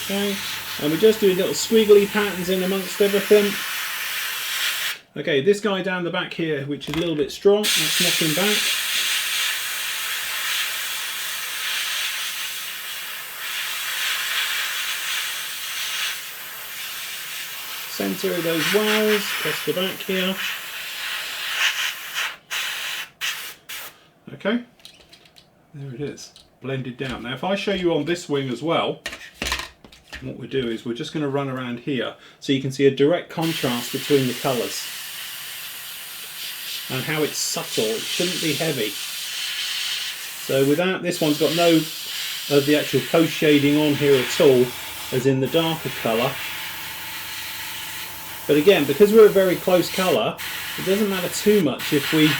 Okay, and we're just doing little squiggly patterns in amongst everything. Okay, this guy down the back here, which is a little bit strong, let's knock him back. Centre of those wells, across the back here. Okay, there it is, blended down. Now if I show you on this wing as well, what we do is we're just going to run around here so you can see a direct contrast between the colours and how it's subtle. It shouldn't be heavy. So without, this one's got no of the actual post shading on here at all, as in the darker colour. But again, because we're a very close colour, it doesn't matter too much if we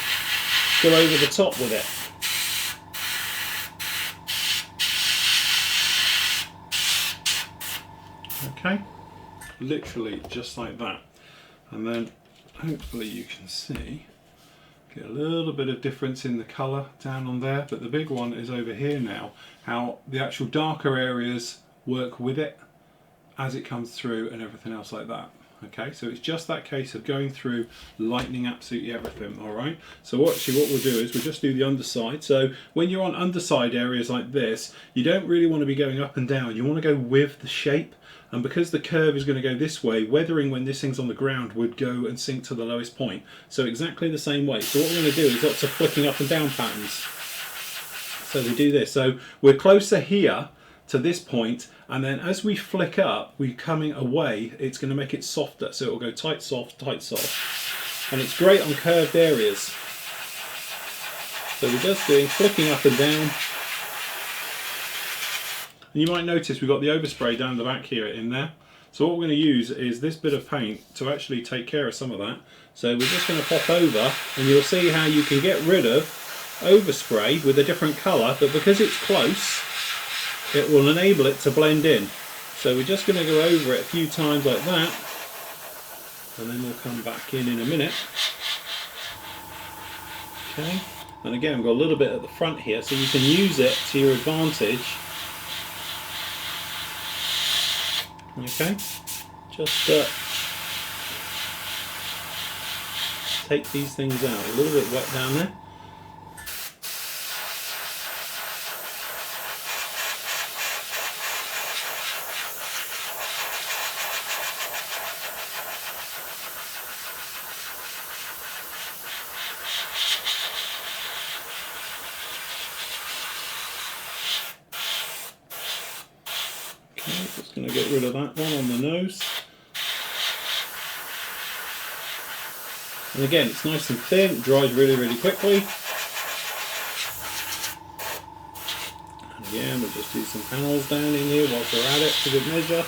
go over the top with it. Okay, literally just like that. And then hopefully you can see, get a little bit of difference in the colour down on there, but the big one is over here now, how the actual darker areas work with it as it comes through and everything else like that. Okay, so it's just that case of going through, lightening absolutely everything. All right, so actually what we'll do is we'll just do the underside. So when you're on underside areas like this, you don't really want to be going up and down. You want to go with the shape. And because the curve is going to go this way, weathering when this thing's on the ground would go and sink to the lowest point. So exactly the same way. So what we're going to do is lots of flicking up and down patterns. So we do this. So we're closer here to this point, and then as we flick up, we're coming away, it's going to make it softer. So it will go tight, soft, and it's great on curved areas. So we're just doing flicking up and down. And you might notice we've got the overspray down the back here in there. So what we're going to use is this bit of paint to actually take care of some of that. So we're just going to pop over, and you'll see how you can get rid of overspray with a different colour, but because it's close, it will enable it to blend in. So we're just going to go over it a few times like that, and then we'll come back in a minute. Okay, and again we've got a little bit at the front here, so you can use it to your advantage. Okay, just take these things out. A little bit wet down there. Just going to get rid of that one on the nose. And again, it's nice and thin, it dries really, really quickly. And again, we'll just do some panels down in here whilst we're at it for good measure.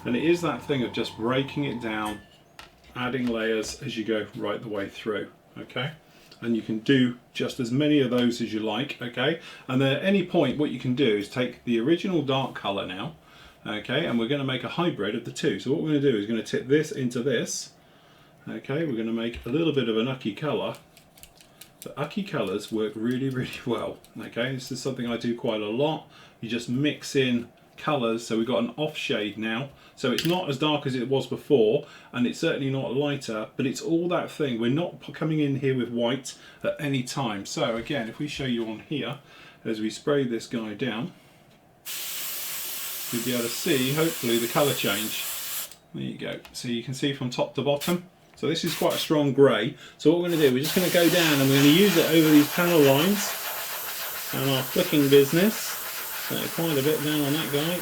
And it is that thing of just breaking it down, adding layers as you go right the way through. Okay, and you can do just as many of those as you like. Okay, and then at any point what you can do is take the original dark color now, okay, and we're going to make a hybrid of the two. So what we're going to do is going to tip this into this. Okay, we're going to make a little bit of an ucky color. The ucky colors work really, really well. Okay, this is something I do quite a lot. You just mix in colors, so we've got an off shade now, so it's not as dark as it was before, and it's certainly not lighter, but it's all that thing. We're not coming in here with white at any time. So again, if we show you on here, as we spray this guy down, you'll be able to see hopefully the color change. There you go, so you can see from top to bottom. So this is quite a strong grey. So what we're going to do, we're just going to go down and we're going to use it over these panel lines and our flicking business. So quite a bit down on that guy.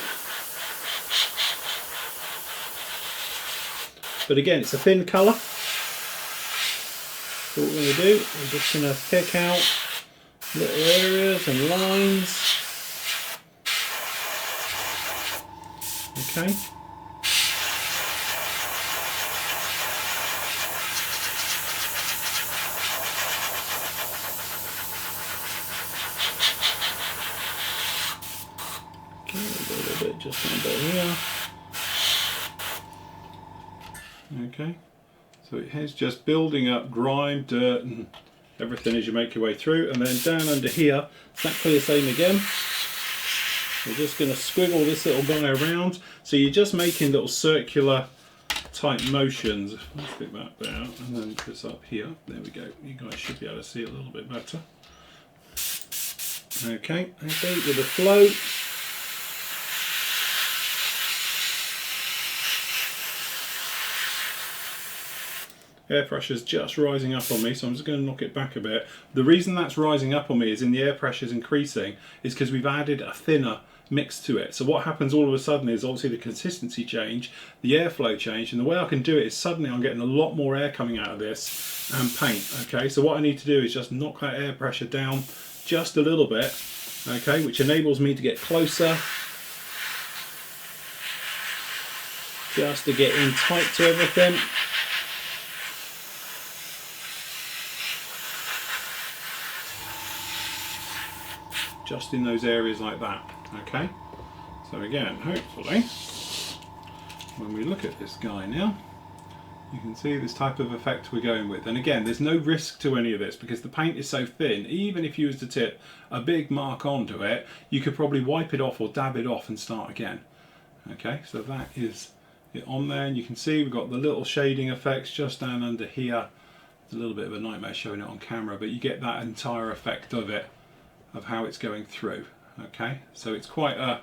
But again, it's a thin colour. So what we're going to do, we're just going to pick out little areas and lines. Okay. A little bit just under here. Okay, so it is just building up grime, dirt and everything as you make your way through, and then down under here exactly the same again. We're just going to squiggle this little guy around, so you're just making little circular type motions. Let's pick that down and then this up here. There we go, you guys should be able to see it a little bit better. Okay, with the flow. Air pressure's just rising up on me, so I'm just going to knock it back a bit. The reason that's rising up on me is in the air pressure's increasing is because we've added a thinner mix to it. So what happens all of a sudden is obviously the consistency change, the airflow change, and the way I can do it is suddenly I'm getting a lot more air coming out of this and paint. Okay, so what I need to do is just knock that air pressure down just a little bit, okay, which enables me to get closer, just to get in tight to everything. Just in those areas like that. Okay, so again, hopefully when we look at this guy now, You can see this type of effect we're going with. And again, there's no risk to any of this because the paint is so thin. Even if you was to tip a big mark onto it, you could probably wipe it off or dab it off and start again. Okay, so that is it on there. And you can see we've got the little shading effects just down under here. It's a little bit of a nightmare showing it on camera, but you get that entire effect of it, of how it's going through. Okay, so it's quite a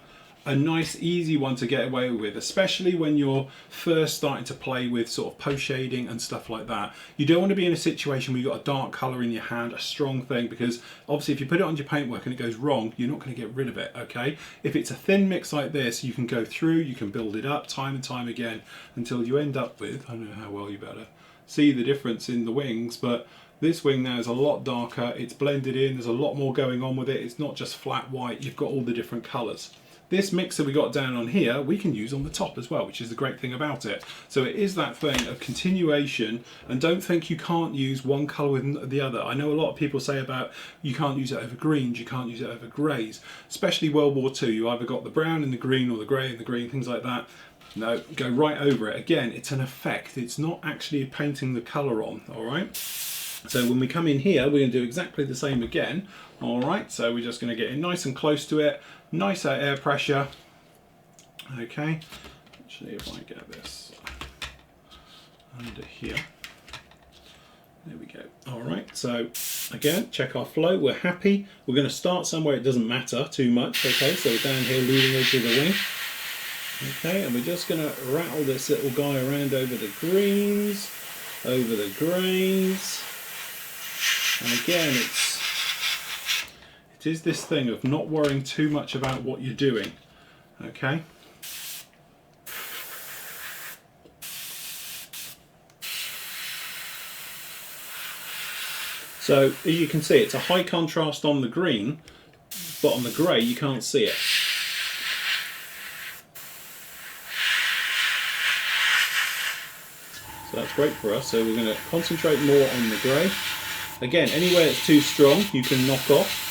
nice easy one to get away with, especially when you're first starting to play with sort of post shading and stuff like that. You don't want to be in a situation where you've got a dark colour in your hand, a strong thing, because obviously if you put it on your paintwork and it goes wrong, you're not going to get rid of it. Okay, if it's a thin mix like this, you can go through, you can build it up time and time again until you end up with, I don't know how well you better see the difference in the wings, but this wing now is a lot darker, it's blended in, there's a lot more going on with it, it's not just flat white, you've got all the different colours. This mix that we got down on here, we can use on the top as well, which is the great thing about it. So it is that thing of continuation, and don't think you can't use one colour with the other. I know a lot of people say about you can't use it over greens, you can't use it over greys, especially World War II. You either got the brown and the green or the grey and the green, things like that. No, go right over it. Again, it's an effect. It's not actually painting the colour on, all right? So when we come in here, we're going to do exactly the same again. All right, so we're just going to get in nice and close to it, nicer air pressure. Okay, actually if I get this under here, there we go. All right, so again, check our flow, we're happy. We're going to start somewhere, it doesn't matter too much. Okay, so we're down here leading edge of the wing. Okay, and we're just going to rattle this little guy around over the greens, over the greys. And again, it is this thing of not worrying too much about what you're doing. Okay. So as you can see, it's a high contrast on the green, but on the grey you can't see it. So that's great for us. So we're going to concentrate more on the grey. Again, anywhere it's too strong, you can knock off.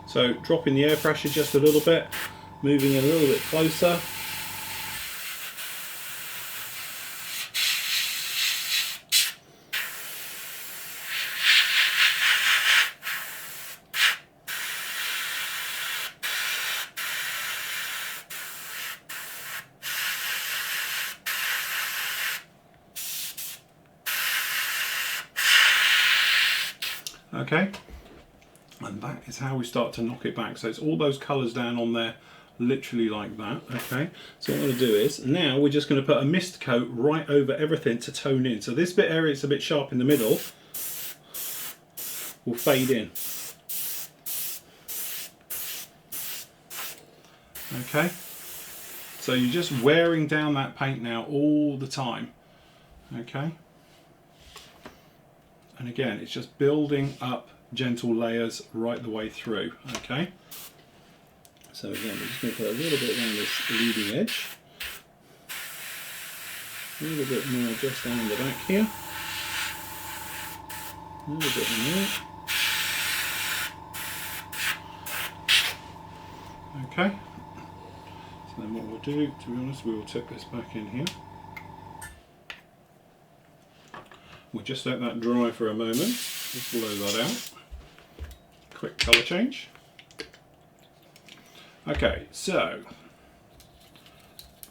So dropping the air pressure just a little bit, moving a little bit closer. Okay, and that is how we start to knock it back. So it's all those colours down on there, literally like that. Okay, so what I'm going to do is, now we're just going to put a mist coat right over everything to tone in. So this bit area, it's a bit sharp in the middle, will fade in. Okay, so you're just wearing down that paint now all the time. Okay. And again, it's just building up gentle layers right the way through, okay? So again, we're just going to put a little bit around this leading edge. A little bit more just down the back here. A little bit in there. Okay. So then what we'll do, to be honest, we will tip this back in here. We'll just let that dry for a moment, just blow that out. Quick colour change. Okay, so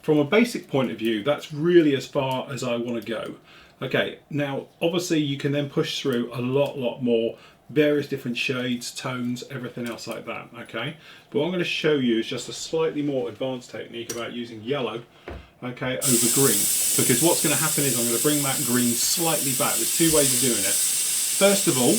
from a basic point of view, that's really as far as I want to go. Okay, now obviously you can then push through a lot more, various different shades, tones, everything else like that, okay? But what I'm going to show you is just a slightly more advanced technique about using yellow, okay, over green. Because what's going to happen is I'm going to bring that green slightly back. There's two ways of doing it. First of all,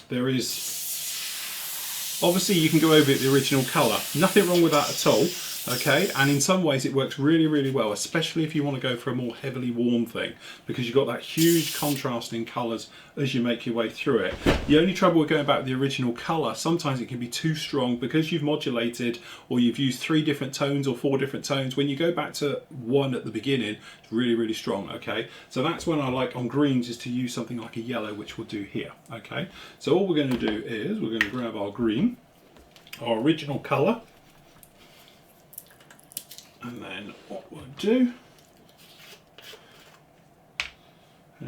there is, obviously you can go over the original colour. Nothing wrong with that at all, okay? And in some ways it works really well, especially if you want to go for a more heavily warm thing, because you've got that huge contrast in colours as you make your way through it. The only trouble with going back to the original colour, sometimes it can be too strong because you've modulated or you've used 3 different tones or 4 different tones. When you go back to 1 at the beginning, it's really strong, okay? So that's when I like on greens is to use something like a yellow, which we'll do here, okay? So all we're going to do is we're going to grab our green, our original colour, And then what we'll do,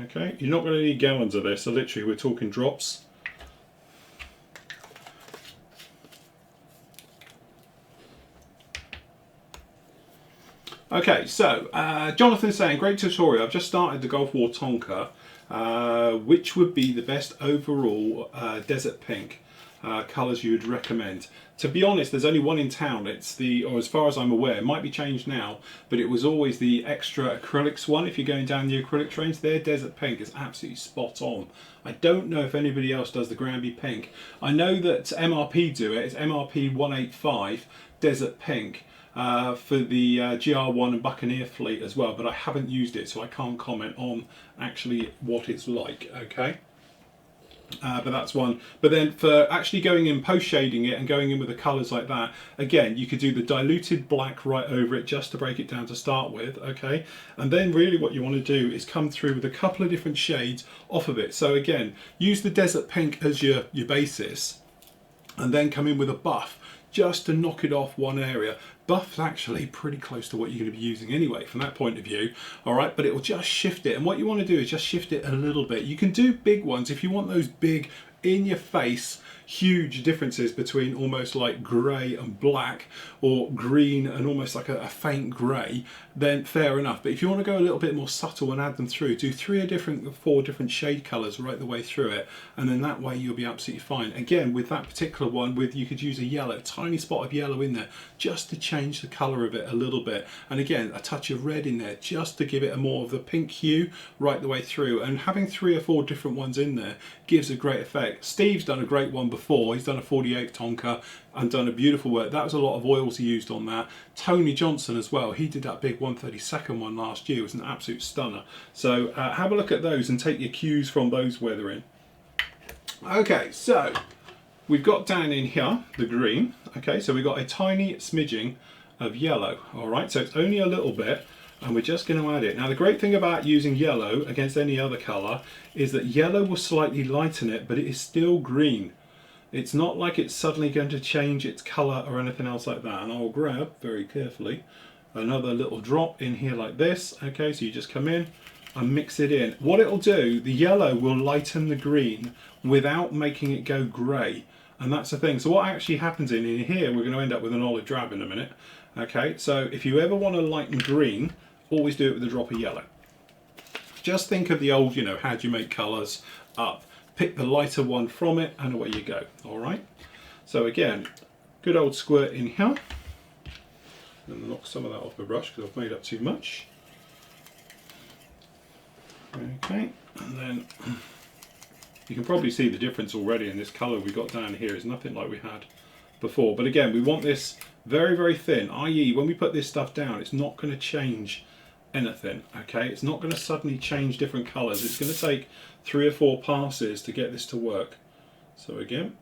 okay, you're not going to need gallons of this, so literally we're talking drops. Okay, so Jonathan's saying, great tutorial, I've just started the Gulf War Tonka. Which would be the best overall desert pink colours you would recommend? To be honest, there's only one in town. It's the, or as far as I'm aware, it might be changed now, but it was always the extra acrylics one. If you're going down the acrylic range, their desert pink is absolutely spot on. I don't know if anybody else does the Granby pink. I know that MRP do it. It's MRP 185 desert pink. For the GR1 and Buccaneer fleet as well, but I haven't used it, so I can't comment on actually what it's like. Okay, but that's one. But then for actually going in post shading it and going in with the colours like that, again, you could do the diluted black right over it just to break it down to start with. Okay, and then really what you want to do is come through with a couple of different shades off of it. So again, use the desert pink as your basis, and then come in with a buff just to knock it off one area. Buff's actually pretty close to what you're going to be using anyway from that point of view, all right, but it will just shift it. And what you want to do is just shift it a little bit. You can do big ones if you want those big in your face huge differences between almost like grey and black, or green and almost like a faint grey, then fair enough. But if you want to go a little bit more subtle and add them through, do 4 different shade colours right the way through it, and then that way you'll be absolutely fine. Again, with that particular one, you could use a yellow, tiny spot of yellow in there just to change the colour of it a little bit, and again a touch of red in there just to give it a more of the pink hue right the way through. And having 3 or 4 different ones in there gives a great effect. Steve's done a great one before. He's done a 48 Tonka and done a beautiful work. That was a lot of oils he used on that. Tony Johnson as well, he did that big 132nd one last year. It was an absolute stunner. So have a look at those and take your cues from those where they're in. Okay, so we've got down in here the green. Okay, so we've got a tiny smidging of yellow. All right, so it's only a little bit, and we're just going to add it. Now the great thing about using yellow against any other colour is that yellow will slightly lighten it, but it is still green. It's not like it's suddenly going to change its colour or anything else like that. And I'll grab very carefully another little drop in here like this. Okay, so you just come in and mix it in. What it'll do, the yellow will lighten the green without making it go grey. And that's the thing. So what actually happens in here, we're going to end up with an olive drab in a minute. Okay, so if you ever want to lighten green, always do it with a drop of yellow. Just think of the old, you know, how do you make colours up? Pick the lighter one from it and away you go. All right, so again, good old squirt in here, and knock some of that off the brush because I've made up too much. Okay, and then you can probably see the difference already in this colour we got down here. Is nothing like we had before, but again, we want this very, very thin, i.e. when we put this stuff down, it's not going to change anything. Okay, it's not going to suddenly change different colours. It's going to take 3 or 4 passes to get this to work. So again,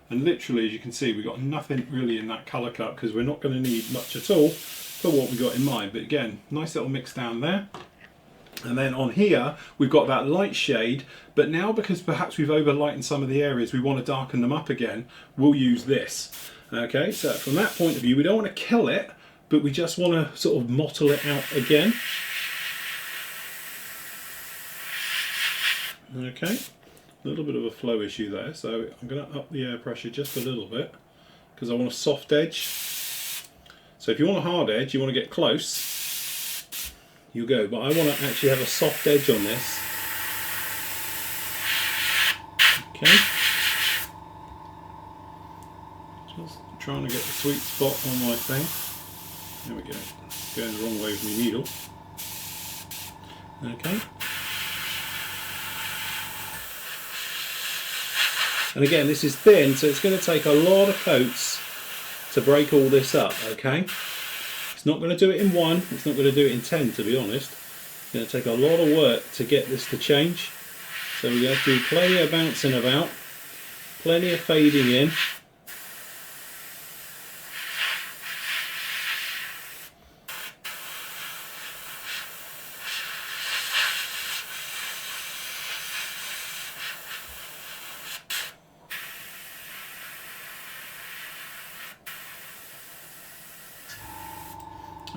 and literally as you can see, we've got nothing really in that colour cut because we're not going to need much at all for what we got in mind. But again, nice little mix down there. And then on here we've got that light shade, but now because perhaps we've over lightened some of the areas, we want to darken them up again, we'll use this. Okay, so from that point of view, we don't want to kill it, but we just want to sort of mottle it out again. Okay, a little bit of a flow issue there, so I'm going to up the air pressure just a little bit because I want a soft edge. So if you want a hard edge, you want to get close, you go, but I want to actually have a soft edge on this. Okay, just trying to get the sweet spot on my thing. There we go, going the wrong way with my needle. Okay. And again, this is thin, so it's going to take a lot of coats to break all this up, okay? It's not going to do it in 1, it's not going to do it in 10, to be honest. It's going to take a lot of work to get this to change. So we have to do plenty of bouncing about, plenty of fading in.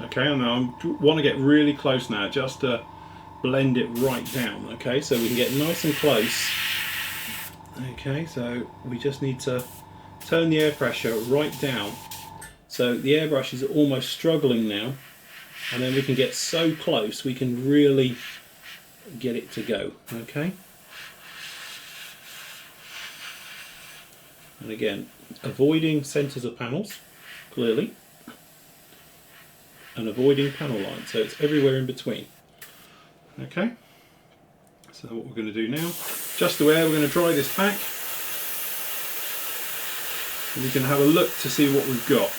Okay, and I want to get really close now just to blend it right down. Okay, so we can get nice and close. Okay, so we just need to turn the air pressure right down. So the airbrush is almost struggling now, and then we can get so close we can really get it to go. Okay, and again, avoiding centers of panels clearly, and avoiding panel lines, so it's everywhere in between. Okay, so what we're going to do now, just the way we're going to dry this back, and we can have a look to see what we've got.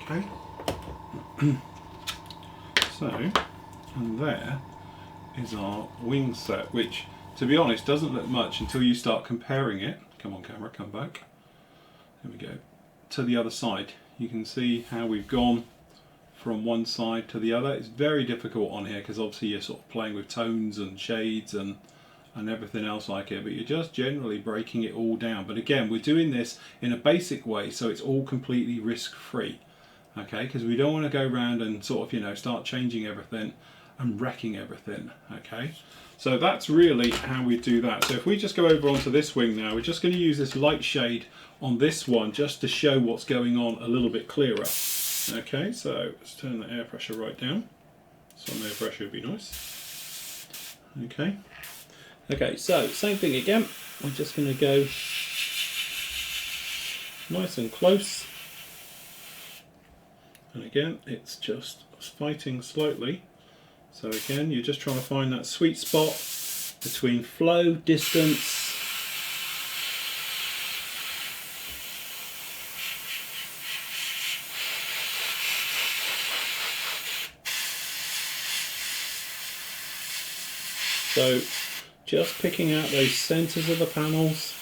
Okay, so, and there is our wing set, which to be honest doesn't look much until you start comparing it. Come on camera, come back. There we go. To the other side. You can see how we've gone from one side to the other. It's very difficult on here because obviously you're sort of playing with tones and shades and everything else like it, but you're just generally breaking it all down. But again, we're doing this in a basic way so it's all completely risk-free. Okay, because we don't want to go around and sort of, you know, start changing everything and wrecking everything. Okay, so that's really how we do that. So if we just go over onto this wing now, we're just going to use this light shade on this one just to show what's going on a little bit clearer. Okay, so let's turn the air pressure right down. Some air pressure would be nice. Okay, okay, so same thing again. We're just going to go nice and close. And again, it's just fighting slightly. So again, you're just trying to find that sweet spot between flow, distance, so just picking out those centers of the panels.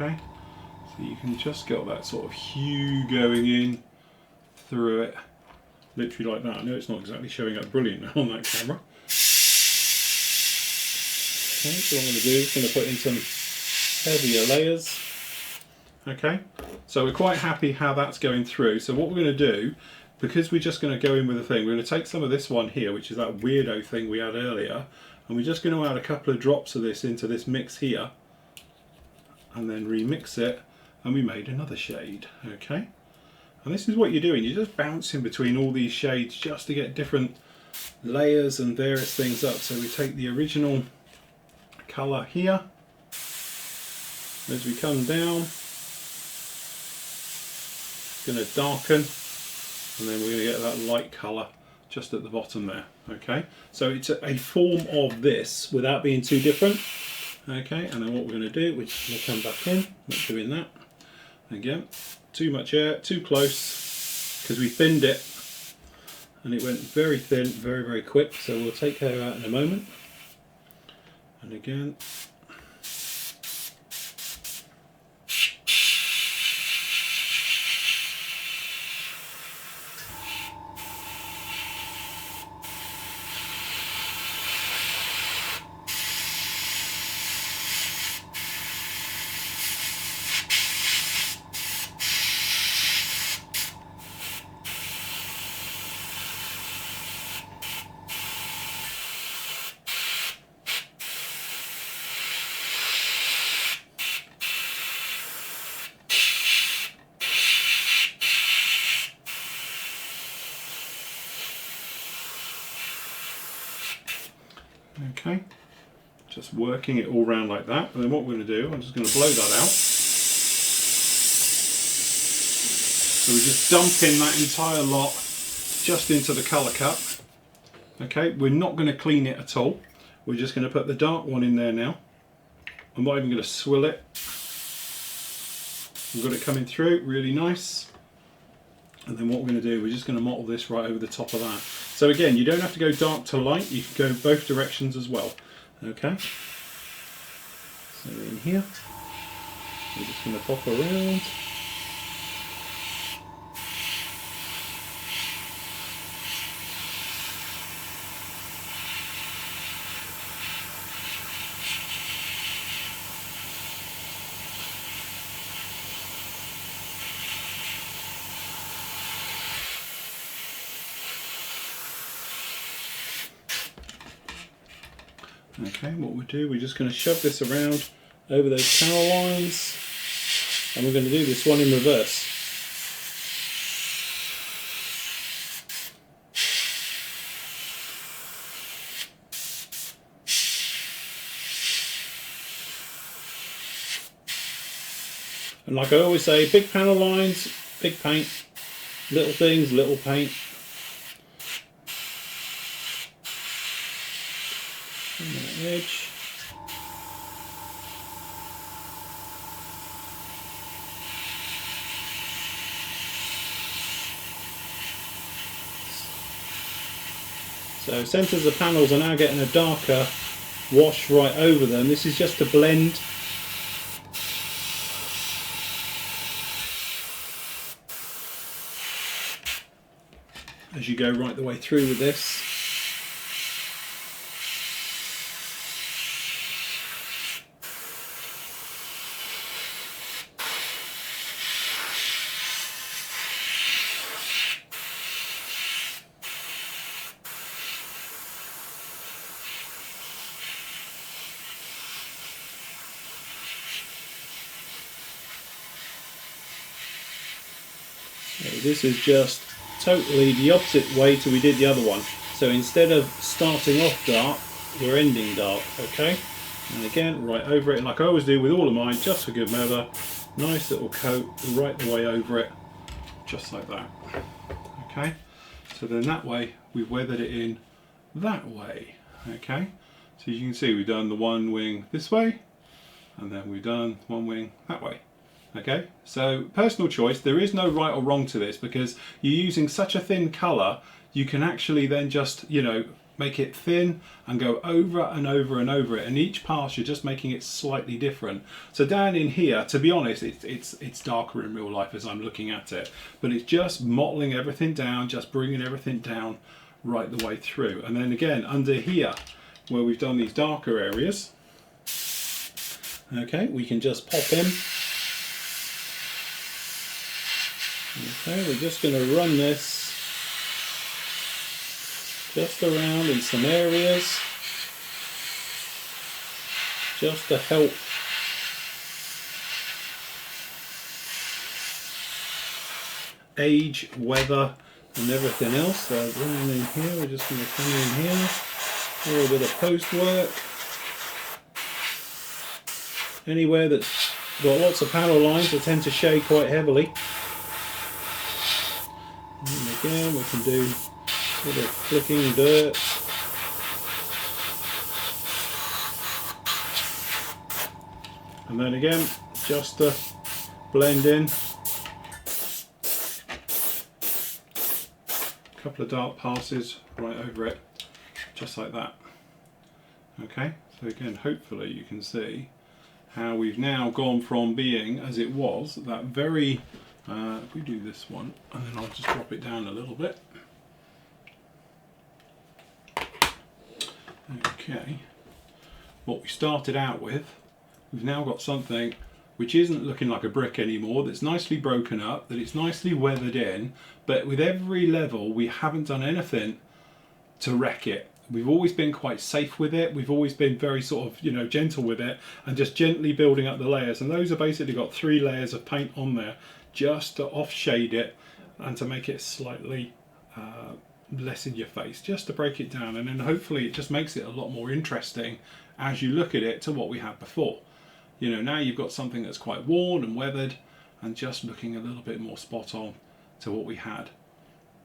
Okay, so you can just get that sort of hue going in through it, literally like that. I know it's not exactly showing up brilliant on that camera. Okay, so what I'm going to do is going to put in some heavier layers. Okay, so we're quite happy how that's going through. So what we're going to do, because we're just going to go in with a thing, we're going to take some of this one here, which is that weirdo thing we had earlier, and we're just going to add a couple of drops of this into this mix here, and then remix it, and we made another shade. Okay, and this is what you're doing, you're just bouncing between all these shades just to get different layers and various things up. So we take the original colour here, as we come down, it's going to darken, and then we're going to get that light colour just at the bottom there. Okay, so it's a form of this without being too different. Okay, and then what we're going to do, we're just going to come back in, not doing that. Again, too much air, too close, because we thinned it, and it went very thin, very, very quick, so we'll take her out in a moment. And again, okay, just working it all round like that. And then what we're going to do, I'm just going to blow that out. So we're just dumping that entire lot just into the colour cup. Okay, we're not going to clean it at all. We're just going to put the dark one in there now. I'm not even going to swill it. We've got it coming through really nice. And then what we're going to do, we're just going to model this right over the top of that. So again, you don't have to go dark to light, you can go both directions as well. Okay, So in here, we're just going to pop around. Okay, what we'll do, we're just going to shove this around over those panel lines, and we're going to do this one in reverse. And like I always say, big panel lines, big paint, little things, little paint. And that edge. So centres of panels are now getting a darker wash right over them. This is just to blend. As you go right the way through with this. This is just totally the opposite way to we did the other one. So instead of starting off dark, we're ending dark, okay? And again, right over it, and like I always do with all of mine, just for good measure, nice little coat right the way over it, just like that. Okay, so then that way we've weathered it in that way. Okay, so you can see we've done the one wing this way, and then we've done one wing that way. Okay, so personal choice, there is no right or wrong to this, because you're using such a thin colour, you can actually then just, you know, make it thin and go over and over and over it, and each pass you're just making it slightly different. So down in here, to be honest, it's darker in real life as I'm looking at it, but it's just mottling everything down, just bringing everything down right the way through. And then again under here where we've done these darker areas, okay, we can just pop in. Okay, we're just going to run this just around in some areas, just to help age, weather and everything else. So running in here, we're just going to come in here, a little bit of post work. Anywhere that's got lots of panel lines that tend to shade quite heavily. And again, we can do a bit of flicking dirt. And then again, just to blend in. A couple of dark passes right over it, just like that. Okay, so again, hopefully you can see how we've now gone from being, as it was, that very if we do this one, and then I'll just drop it down a little bit. Okay, what we started out with, we've now got something which isn't looking like a brick anymore, that's nicely broken up, that it's nicely weathered in, but with every level we haven't done anything to wreck it. We've always been quite safe with it, we've always been very sort of, you know, gentle with it, and just gently building up the layers, and those are basically got 3 layers of paint on there just to off shade it and to make it slightly less in your face, just to break it down, and then hopefully it just makes it a lot more interesting as you look at it to what we had before. You know, now you've got something that's quite worn and weathered and just looking a little bit more spot on to what we had.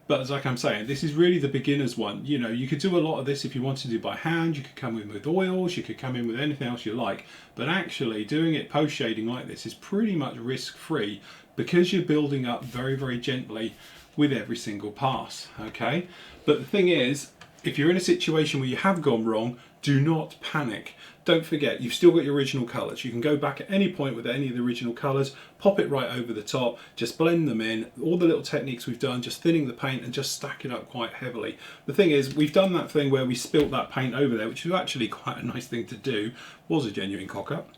But as like I'm saying, this is really the beginner's one. You know, you could do a lot of this if you wanted to do by hand, you could come in with oils, you could come in with anything else you like, but actually doing it post shading like this is pretty much risk free, because you're building up very, very gently with every single pass, okay? But the thing is, if you're in a situation where you have gone wrong, do not panic. Don't forget, you've still got your original colours. You can go back at any point with any of the original colours, pop it right over the top, just blend them in. All the little techniques we've done, just thinning the paint and just stack it up quite heavily. The thing is, we've done that thing where we spilt that paint over there, which was actually quite a nice thing to do. Was a genuine cock-up.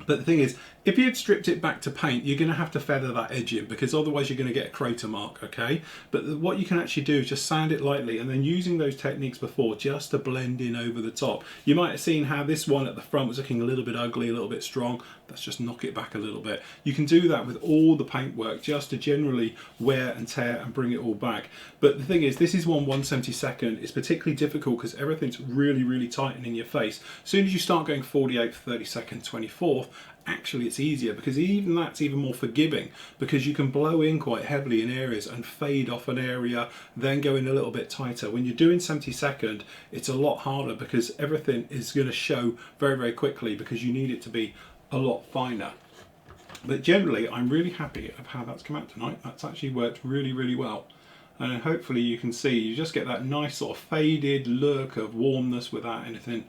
But the thing is, if you had stripped it back to paint, you're going to have to feather that edge in, because otherwise you're going to get a crater mark, okay? But what you can actually do is just sand it lightly, and then using those techniques before just to blend in over the top. You might have seen how this one at the front was looking a little bit ugly, a little bit strong. Let's just knock it back a little bit. You can do that with all the paint work, just to generally wear and tear and bring it all back. But the thing is, this is 1/172nd. It's particularly difficult because everything's really, really tight and in your face. As soon as you start going 48th, 32nd, 24th, actually it's easier, because even that's even more forgiving, because you can blow in quite heavily in areas and fade off an area, then go in a little bit tighter. When you're doing 72nd, it's a lot harder, because everything is going to show very, very quickly, because you need it to be a lot finer. But generally, I'm really happy of how that's come out tonight. That's actually worked really, really well. And hopefully you can see, you just get that nice sort of faded look of warmness without anything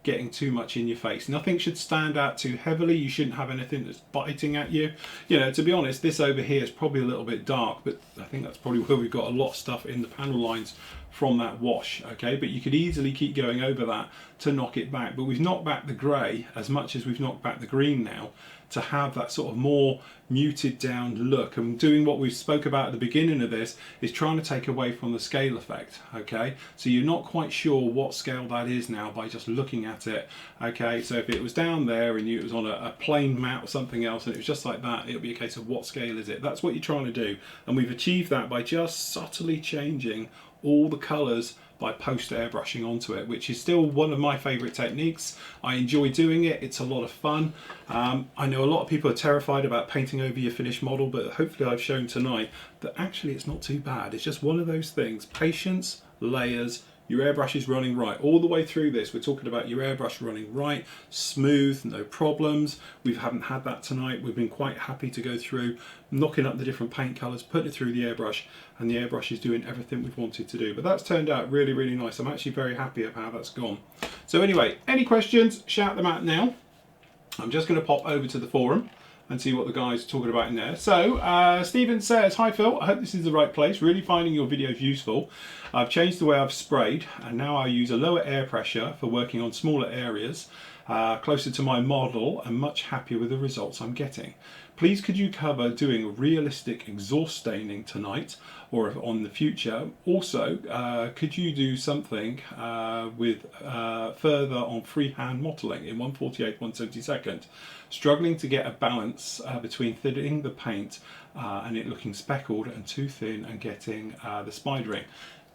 getting too much in your face. Nothing should stand out too heavily. You shouldn't have anything that's biting at you. You know, to be honest, this over here is probably a little bit dark, but I think that's probably where we've got a lot of stuff in the panel lines from that wash, okay? But you could easily keep going over that to knock it back. But we've knocked back the grey as much as we've knocked back the green now, to have that sort of more muted down look. And doing what we spoke about at the beginning of this is trying to take away from the scale effect, okay? So you're not quite sure what scale that is now by just looking at it, okay? So if it was down there and it was on a plain mat or something else and it was just like that, it would be a case of what scale is it? That's what you're trying to do. And we've achieved that by just subtly changing all the colours by post airbrushing onto it, which is still one of my favourite techniques. I enjoy doing it, it's a lot of fun. I know a lot of people are terrified about painting over your finished model, but hopefully I've shown tonight that actually it's not too bad. It's just one of those things: patience, layers, your airbrush is running right. All the way through this, we're talking about your airbrush running right, smooth, no problems. We haven't had that tonight. We've been quite happy to go through, knocking up the different paint colours, putting it through the airbrush, and the airbrush is doing everything we've wanted to do. But that's turned out really, really nice. I'm actually very happy of how that's gone. So anyway, any questions, shout them out now. I'm just going to pop over to the forum and see what the guys are talking about in there. So Stephen says, hi Phil, I hope this is the right place. Really finding your videos useful. I've changed the way I've sprayed, and now I use a lower air pressure for working on smaller areas, closer to my model, and much happier with the results I'm getting. Please could you cover doing realistic exhaust staining tonight, or if on the future? Also, could you do something with further on freehand mottling in 1/48, 1/72? Struggling to get a balance between thinning the paint and it looking speckled and too thin, and getting the spidering.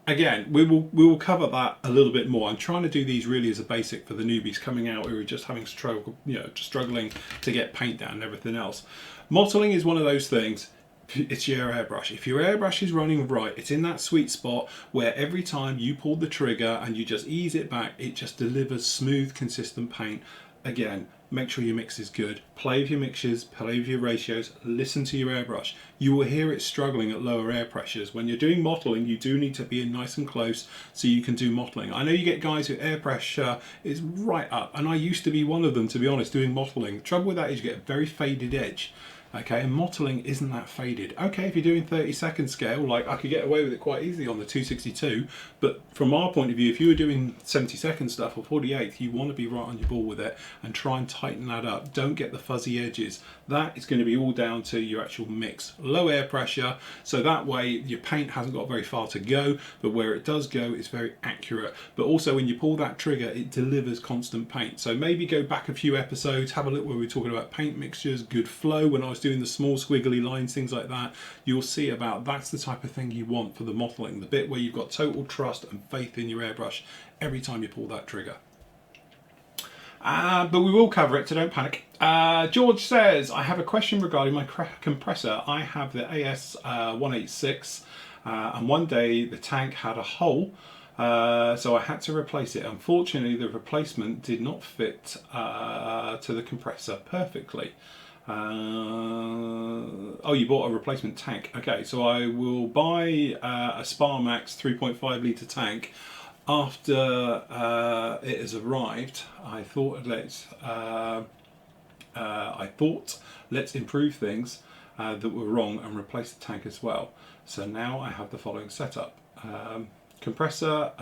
Again, we will cover that a little bit more. I'm trying to do these really as a basic for the newbies coming out who are just having struggle, just struggling to get paint down and everything else. Mottling is one of those things. It's your airbrush. If your airbrush is running right, it's in that sweet spot where every time you pull the trigger and you just ease it back, it just delivers smooth, consistent paint. Again, make sure your mix is good. Play with your mixtures, play with your ratios, listen to your airbrush. You will hear it struggling at lower air pressures. When you're doing mottling, you do need to be in nice and close so you can do mottling. I know you get guys who air pressure is right up, and I used to be one of them, to be honest, doing mottling. The trouble with that is you get a very faded edge. Okay, and mottling isn't that faded. Okay, if you're doing 30-second scale, like I could get away with it quite easily on the 262, but from our point of view, if you were doing 70-second stuff or 48th, you want to be right on your ball with it and try and tighten that up. Don't get the fuzzy edges. That is going to be all down to your actual mix. Low air pressure, so that way your paint hasn't got very far to go, but where it does go, it's very accurate. But also when you pull that trigger, it delivers constant paint. So maybe go back a few episodes, have a look where we're talking about paint mixtures, good flow, when I was doing the small squiggly lines, things like that. You'll see about that's the type of thing you want for the mottling, the bit where you've got total trust and faith in your airbrush every time you pull that trigger. But we will cover it, so don't panic. George says, I have a question regarding my compressor. I have the AS186 and one day the tank had a hole, so I had to replace it. Unfortunately, the replacement did not fit to the compressor perfectly. Oh, you bought a replacement tank. Okay, so I will buy a Sparmax 3.5 litre tank. after it has arrived, I thought let's improve things that were wrong and replace the tank as well. So now I have the following setup. Compressor,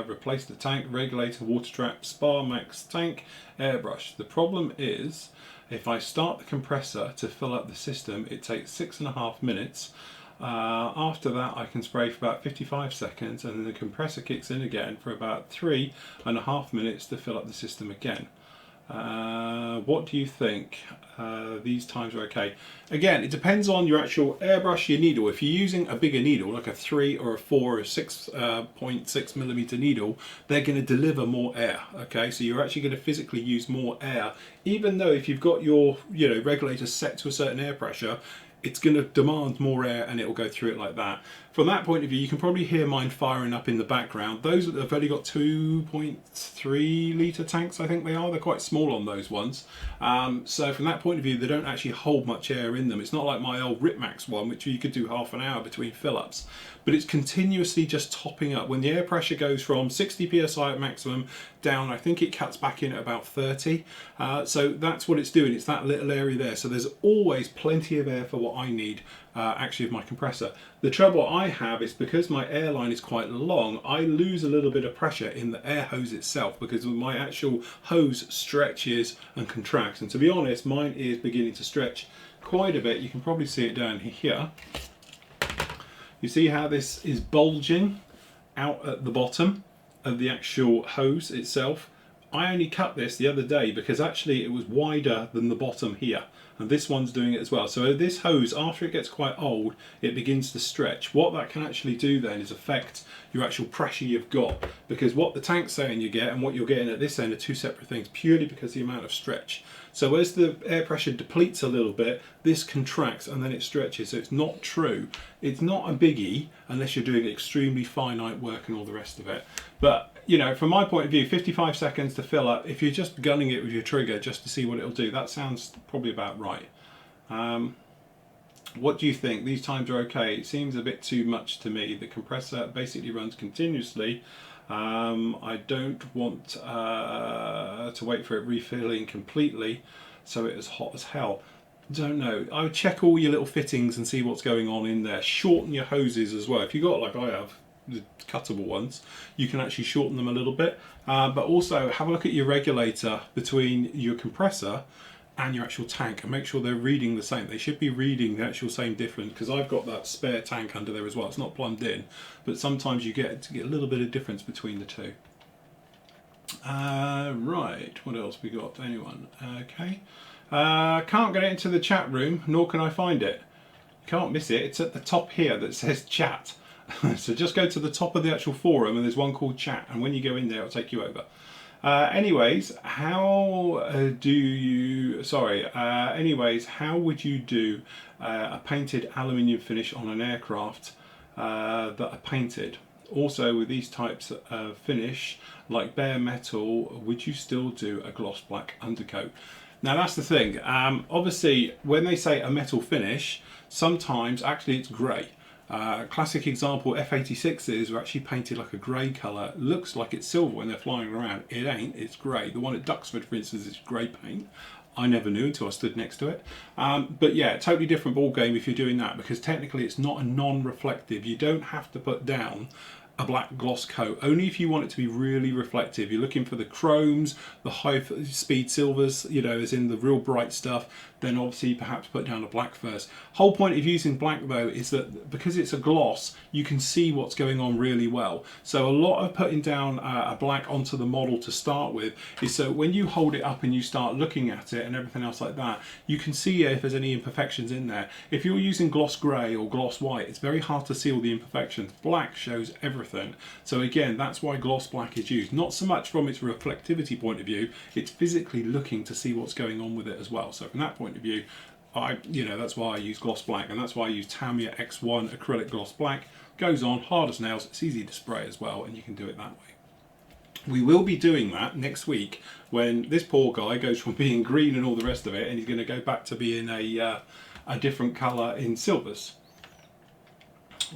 replace the tank, regulator, water trap, Spa Max tank, airbrush. The problem is, if I start the compressor to fill up the system, it takes 6.5 minutes. After that I can spray for about 55 seconds, and then the compressor kicks in again for about 3.5 minutes to fill up the system again. What do you think? These times are okay. Again, it depends on your actual airbrush, your needle. If you're using a bigger needle, like a 3 or a 4 or 6.6 millimeter needle, they're going to deliver more air. Okay, so you're actually going to physically use more air, even though if you've got your regulator set to a certain air pressure, it's going to demand more air and it will go through it like that. From that point of view, you can probably hear mine firing up in the background. Those that have only got 2.3 litre tanks, I think they are. They're quite small on those ones. So from that point of view, they don't actually hold much air in them. It's not like my old Ripmax one, which you could do half an hour between fill-ups. But it's continuously just topping up. When the air pressure goes from 60 psi at maximum down, I think it cuts back in at about 30. So that's what it's doing. It's that little area there. So there's always plenty of air for what I need actually of my compressor. The trouble I have is because my air line is quite long, I lose a little bit of pressure in the air hose itself because my actual hose stretches and contracts. And to be honest, mine is beginning to stretch quite a bit. You can probably see it down here. You see how this is bulging out at the bottom of the actual hose itself? I only cut this the other day because actually it was wider than the bottom here, and this one's doing it as well. So this hose, after it gets quite old, it begins to stretch. What that can actually do then is affect your actual pressure you've got, because what the tank's saying you get and what you're getting at this end are two separate things, purely because of the amount of stretch. So as the air pressure depletes a little bit, this contracts and then it stretches. So it's not true. It's not a biggie unless you're doing extremely finite work and all the rest of it. But from my point of view, 55 seconds to fill up, if you're just gunning it with your trigger just to see what it'll do, that sounds probably about right. What do you think? These times are okay. It seems a bit too much to me. The compressor basically runs continuously. I don't want to wait for it refilling completely, so it's hot as hell. Don't know. I would check all your little fittings and see what's going on in there. Shorten your hoses as well. If you've got, like I have, the cuttable ones, you can actually shorten them a little bit. But also have a look at your regulator between your compressor and your actual tank and make sure they're reading the same. They should be reading the actual same difference, because I've got that spare tank under there as well. It's not plumbed in, but sometimes you get a little bit of difference between the two. Right, what else we got? Anyone? Okay. Can't get it into the chat room, nor can I find it. Can't miss it. It's at the top here that says chat. So just go to the top of the actual forum and there's one called chat, and when you go in there it'll take you over. Anyways, how would you do a painted aluminium finish on an aircraft that are painted? Also, with these types of finish, like bare metal, would you still do a gloss black undercoat? Now that's the thing. Obviously, when they say a metal finish, sometimes actually it's grey. Classic example, F-86s are actually painted like a grey colour. It looks like it's silver when they're flying around. It ain't, it's grey. The one at Duxford, for instance, is grey paint. I never knew until I stood next to it. But yeah, totally different ball game if you're doing that, because technically it's not a non-reflective. You don't have to put down a black gloss coat, only if you want it to be really reflective. You're looking for the chromes, the high speed silvers, as in the real bright stuff, then obviously perhaps put down a black first. Whole point of using black though is that because it's a gloss, you can see what's going on really well. So a lot of putting down a black onto the model to start with is so when you hold it up and you start looking at it and everything else like that, you can see if there's any imperfections in there. If you're using gloss grey or gloss white, it's very hard to see all the imperfections. Black shows everything. So again, that's why gloss black is used. Not so much from its reflectivity point of view, it's physically looking to see what's going on with it as well. So from that point of view, that's why I use gloss black, and that's why I use Tamiya X1 acrylic gloss black. Goes on hard as nails, it's easy to spray as well, and you can do it that way. We will be doing that next week when this poor guy goes from being green and all the rest of it, and he's going to go back to being a different colour in silvers.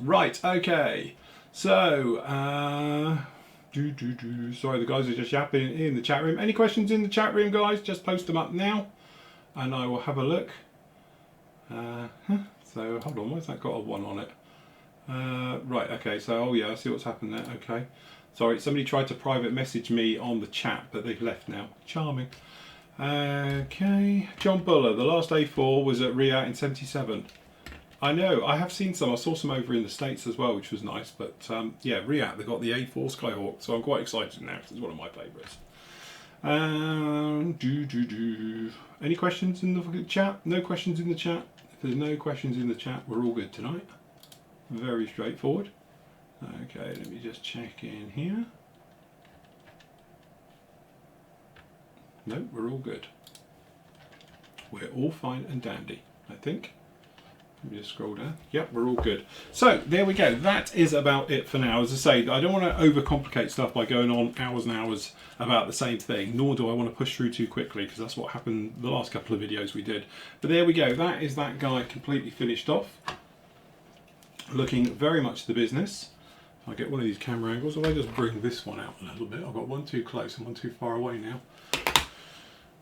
Right, okay. So, Sorry, the guys are just yapping in the chat room. Any questions in the chat room, guys? Just post them up now and I will have a look. So hold on, why's that got a 1 on it? Right, okay, so oh yeah, I see what's happened there. Okay, sorry, somebody tried to private message me on the chat, but they've left now. Charming. Okay, John Buller, the last A4 was at Reat in 77. I know, I have seen some. I saw some over in the States as well, which was nice. But yeah, Reat, they got the A4 Skyhawk, so I'm quite excited now because it's one of my favourites. Any questions in the chat? No questions in the chat. If there's no questions in the chat, we're all good tonight. Very straightforward. Okay, let me just check in here. No, we're all good. We're all fine and dandy, I think. Let me just scroll down. Yep, we're all good. So there we go. That is about it for now. As I say, I don't want to overcomplicate stuff by going on hours and hours about the same thing, nor do I want to push through too quickly, because that's what happened the last couple of videos we did. But there we go. That is that guy completely finished off. Looking very much the business. If I get one of these camera angles, if I just bring this one out a little bit. I've got one too close and one too far away now.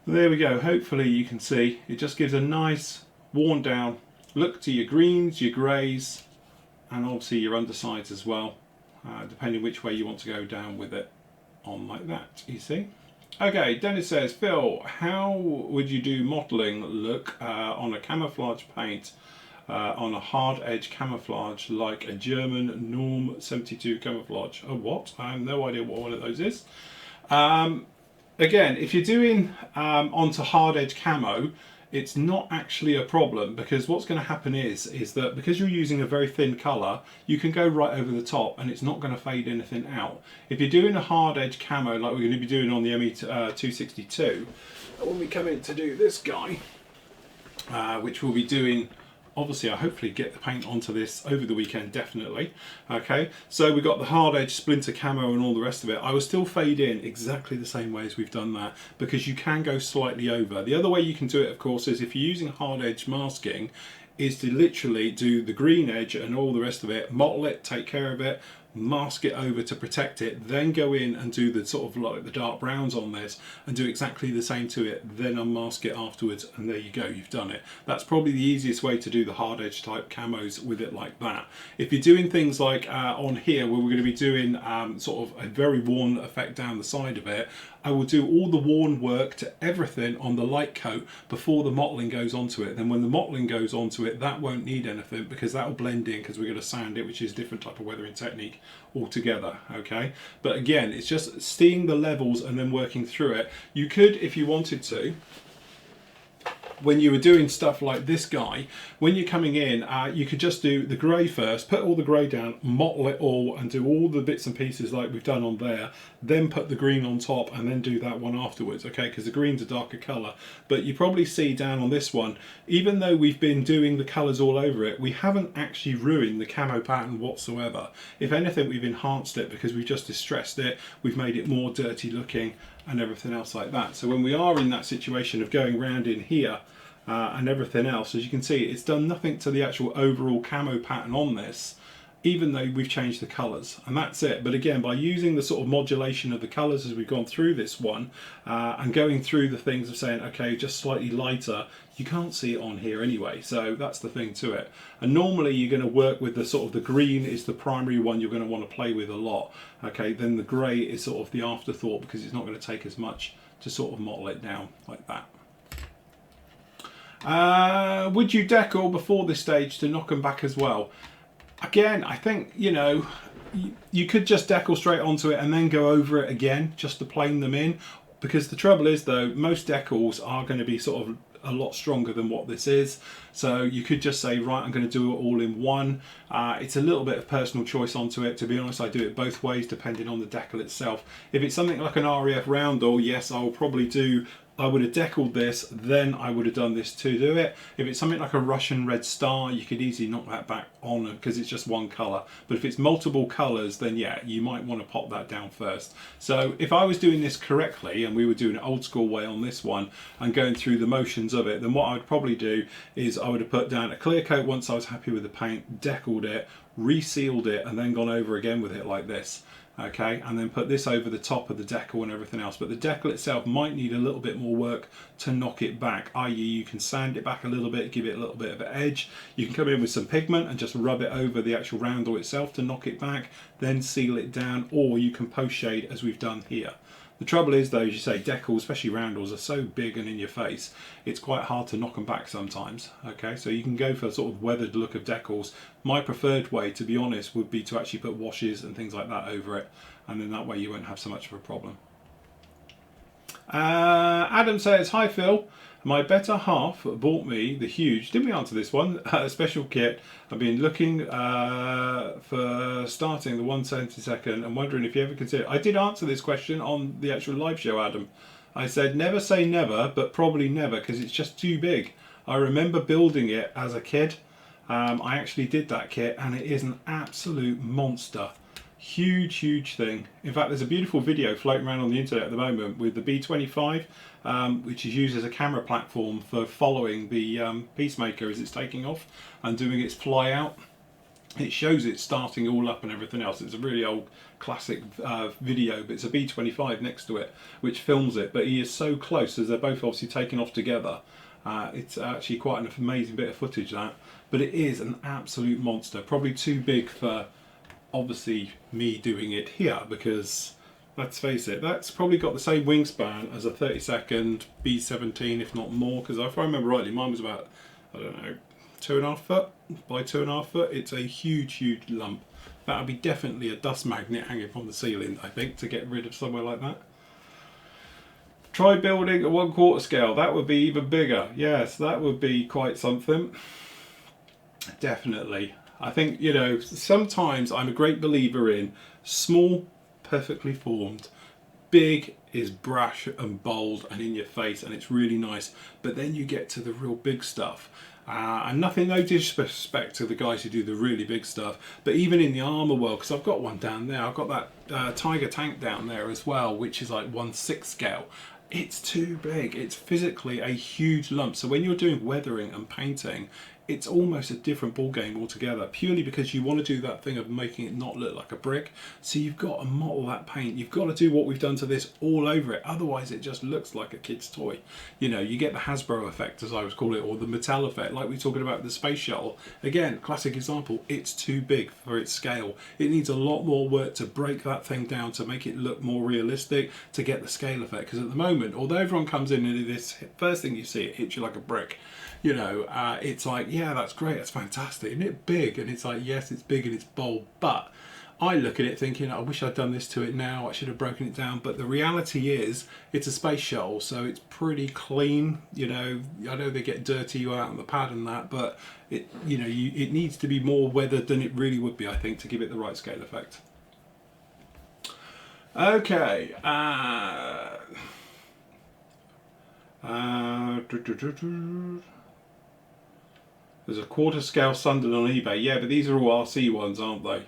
There we go. Hopefully you can see. It just gives a nice worn down look to your greens, your greys, and obviously your undersides as well, depending which way you want to go down with it on like that, you see. Okay, Dennis says, Phil, how would you do modelling look on a camouflage paint on a hard edge camouflage like a German Norm 72 camouflage? Oh, what? I have no idea what one of those is. Again, if you're doing onto hard edge camo, it's not actually a problem, because what's going to happen is that because you're using a very thin colour, you can go right over the top and it's not going to fade anything out. If you're doing a hard edge camo like we're going to be doing on the ME262, when we come in to do this guy, which we'll be doing, obviously I hopefully get the paint onto this over the weekend, definitely. Okay, so we've got the hard edge splinter camo and all the rest of it. I will still fade in exactly the same way as we've done that, because you can go slightly over. The other way you can do it, of course, is if you're using hard edge masking, is to literally do the green edge and all the rest of it, mottle it, take care of it, mask it over to protect it, then go in and do the sort of like the dark browns on this and do exactly the same to it, then unmask it afterwards, and there you go, you've done it. That's probably the easiest way to do the hard edge type camos with it like that. If you're doing things like on here where we're going to be doing sort of a very worn effect down the side of it, I will do all the worn work to everything on the light coat before the mottling goes onto it. Then when the mottling goes onto it, that won't need anything, because that will blend in, because we're going to sand it, which is a different type of weathering technique altogether. Okay, but again, it's just seeing the levels and then working through it. You could, if you wanted to, when you were doing stuff like this guy, when you're coming in, you could just do the grey first, put all the grey down, mottle it all, and do all the bits and pieces like we've done on there, then put the green on top, and then do that one afterwards, okay, because the green's a darker colour. But you probably see down on this one, even though we've been doing the colours all over it, we haven't actually ruined the camo pattern whatsoever. If anything, we've enhanced it, because we've just distressed it, we've made it more dirty looking and everything else like that. So when we are in that situation of going round in here and everything else, as you can see, it's done nothing to the actual overall camo pattern on this, even though we've changed the colours, and that's it. But again, by using the sort of modulation of the colours as we've gone through this one, and going through the things of saying, okay, just slightly lighter, you can't see it on here anyway, so that's the thing to it. And normally you're going to work with the sort of the green is the primary one you're going to want to play with a lot, okay, then the grey is sort of the afterthought, because it's not going to take as much to sort of model it down like that. Would you decal before this stage to knock them back as well? Again, I think, you know, you could just decal straight onto it and then go over it again just to plane them in, because the trouble is though, most decals are going to be sort of a lot stronger than what this is, so you could just say, right, I'm going to do it all in one. It's a little bit of personal choice onto it. To be honest, I do it both ways depending on the decal itself. If it's something like an RAF roundel, yes, I will probably do, I would have decaled this, then I would have done this to do it. If it's something like a Russian Red Star, you could easily knock that back on because it's just one colour. But if it's multiple colours, then yeah, you might want to pop that down first. So if I was doing this correctly, and we were doing it old school way on this one, and going through the motions of it, then what I would probably do is I would have put down a clear coat once I was happy with the paint, decaled it, resealed it, and then gone over again with it like this. Okay, and then put this over the top of the decal and everything else. But the decal itself might need a little bit more work to knock it back, i.e. you can sand it back a little bit, give it a little bit of an edge. You can come in with some pigment and just rub it over the actual roundel itself to knock it back, then seal it down, or you can post shade as we've done here. The trouble is though, as you say, decals, especially roundels, are so big and in your face, it's quite hard to knock them back sometimes. Okay, so you can go for a sort of weathered look of decals. My preferred way, to be honest, would be to actually put washes and things like that over it, and then that way you won't have so much of a problem. Adam says, hi Phil, my better half bought me the huge, didn't we answer this one, special kit. I've been looking for starting the 172nd and wondering if you ever consider. I did answer this question on the actual live show, Adam. I said never say never, but probably never, because it's just too big. I remember building it as a kid. I actually did that kit and it is an absolute monster. Huge thing. In fact, there's a beautiful video floating around on the internet at the moment with the B25, which is used as a camera platform for following the Peacemaker as it's taking off and doing its fly out. It shows it starting all up and everything else. It's a really old classic video, but it's a B25 next to it which films it, but he is so close as they're both obviously taking off together. It's actually quite an amazing bit of footage, that, but it is an absolute monster. Probably too big for obviously me doing it here, because let's face it, that's probably got the same wingspan as a 32nd B17, if not more, because if I remember rightly, mine was about, I don't know, 2.5 foot by 2.5 foot. It's a huge lump. That would be definitely a dust magnet hanging from the ceiling, I think, to get rid of somewhere like that. Try building a 1/4 scale. That would be even bigger. Yes, that would be quite something. Definitely. I think, you know, sometimes I'm a great believer in small, perfectly formed. Big is brash and bold and in your face, and it's really nice. But then you get to the real big stuff. And nothing, no disrespect to the guys who do the really big stuff, but even in the armour world, because I've got one down there, I've got that Tiger tank down there as well, which is like 1/6 scale. It's too big. It's physically a huge lump. So when you're doing weathering and painting, it's almost a different ball game altogether, purely because you want to do that thing of making it not look like a brick. So you've got to model that paint. You've got to do what we've done to this all over it. Otherwise, it just looks like a kid's toy. You know, you get the Hasbro effect, as I would call it, or the Mattel effect, like we were talking about the space shuttle. Again, classic example. It's too big for its scale. It needs a lot more work to break that thing down to make it look more realistic, to get the scale effect. Because at the moment, although everyone comes in and this first thing you see, it hits you like a brick. You know, it's like, yeah, that's great, that's fantastic, isn't it big? And it's like, yes, it's big and it's bold, but I look at it thinking, I wish I'd done this to it now, I should have broken it down. But the reality is, it's a space shuttle, so it's pretty clean. You know, I know they get dirty out on the pad and that, but it, you know, it needs to be more weathered than it really would be, I think, to give it the right scale effect. Okay, there's a 1/4 scale Sunderland on eBay. Yeah, but these are all RC ones, aren't they?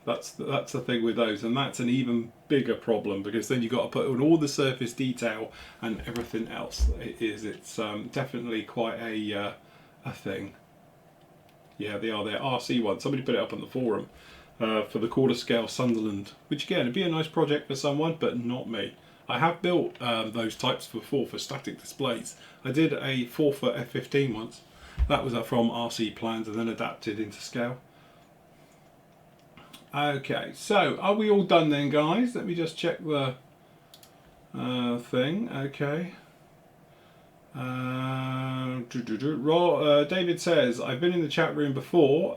That's the thing with those, and that's an even bigger problem, because then you've got to put on all the surface detail and everything else. It's definitely quite a thing. Yeah, they are. They're RC ones. Somebody put it up on the forum for the 1/4 scale Sunderland, which again would be a nice project for someone, but not me. I have built those types before for static displays. I did a 4-foot F15 once. That was from RC plans and then adapted into scale. Okay, so are we all done then, guys? Let me just check the thing. Okay. David says, I've been in the chat room before.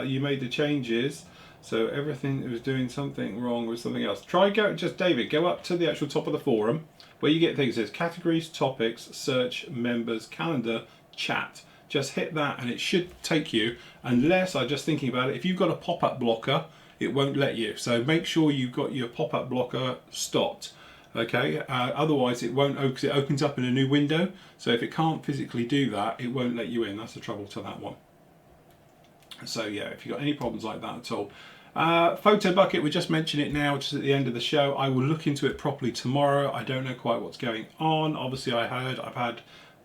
You made the changes, so everything was doing something wrong with something else. David, go up to the actual top of the forum where you get things. It says categories, topics, search, members, calendar, chat. Just hit that and it should take you, unless, I'm just thinking about it, if you've got a pop-up blocker, it won't let you. So make sure you've got your pop-up blocker stopped. Okay, otherwise it won't open, because it opens up in a new window. So if it can't physically do that, it won't let you in. That's the trouble to that one. So yeah, if you've got any problems like that at all. Photo bucket, we just mentioned it now, just at the end of the show. I will look into it properly tomorrow. I don't know quite what's going on. Obviously I've had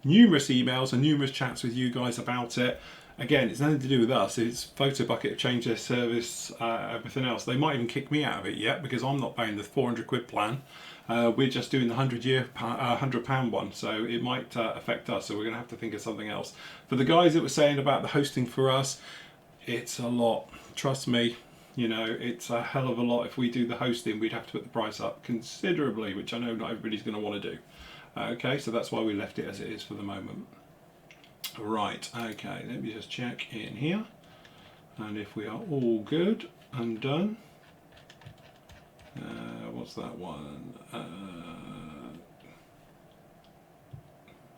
numerous emails and numerous chats with you guys about it. again, it's nothing to do with us. It's Photobucket have changed their service, everything else. They might even kick me out of it yet because I'm not paying the 400 quid plan. We're just doing the £100 one, so it might affect us. So we're going to have to think of something else. For the guys that were saying about the hosting for us, it's a lot. Trust me, you know, it's a hell of a lot. If we do the hosting, we'd have to put the price up considerably, which I know not everybody's going to want to do. Okay, so that's why we left it as it is for the moment. Right, okay, let me just check in here. And if we are all good and done, what's that one?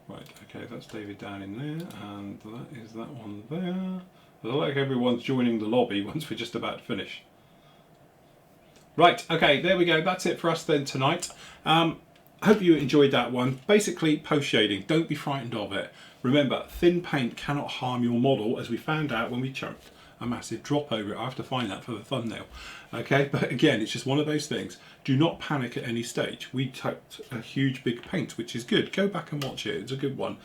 Right, okay, that's David down in there, and that is that one there. I like everyone's joining the lobby once we're just about to finish. Right, okay, there we go. That's it for us then tonight. Hope you enjoyed that one. Basically, post shading. Don't be frightened of it. Remember, thin paint cannot harm your model, as we found out when we chunked a massive drop over it. I have to find that for the thumbnail. Okay, but again, it's just one of those things. Do not panic at any stage. We tucked a huge big paint, which is good. Go back and watch it. It's a good one.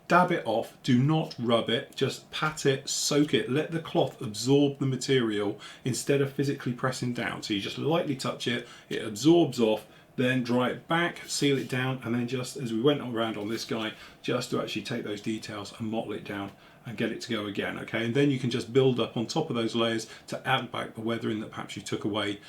Dab it off, do not rub it, just pat it, soak it, let the cloth absorb the material instead of physically pressing down. So you just lightly touch it, it absorbs off, then dry it back, seal it down, and then just as we went around on this guy, just to actually take those details and model it down and get it to go again, okay? And then you can just build up on top of those layers to add back the weathering that perhaps you took away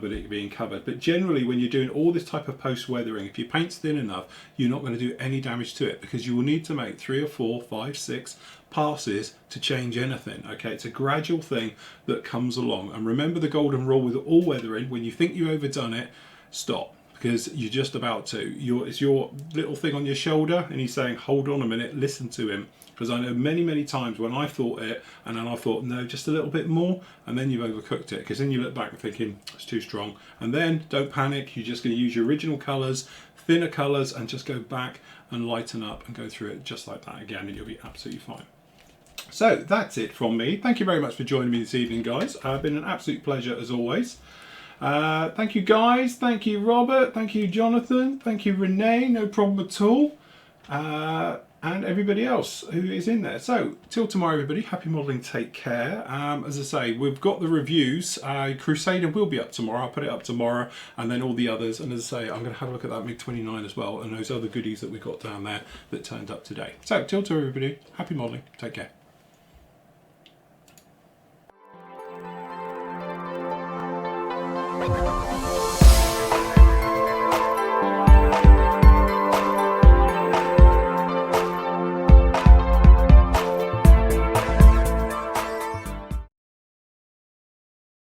with it being covered. But generally, when you're doing all this type of post weathering, if your paint's thin enough, you're not going to do any damage to it because you will need to make 3 or 4, 5, 6 passes to change anything, okay? It's a gradual thing that comes along. And remember the golden rule with all weathering: when you think you've overdone it, stop. Because you're just about to. It's your little thing on your shoulder and he's saying, hold on a minute, listen to him. Because I know many times when I thought it and then I thought, no, just a little bit more, and then you've overcooked it. Because then you look back and thinking, it's too strong. And then don't panic, you're just going to use your original colours, thinner colours, and just go back and lighten up and go through it just like that again, and you'll be absolutely fine. So that's it from me. Thank you very much for joining me this evening, guys. Been an absolute pleasure as always. Thank you guys, thank you Robert, thank you Jonathan, thank you Renee, no problem at all, and everybody else who is in there. So till tomorrow everybody, happy modelling, take care. As I say, we've got the reviews. Crusader will be up tomorrow, I'll put it up tomorrow, and then all the others. And as I say, I'm going to have a look at that MiG-29 as well, and those other goodies that we got down there that turned up today. So till tomorrow everybody, happy modelling, take care.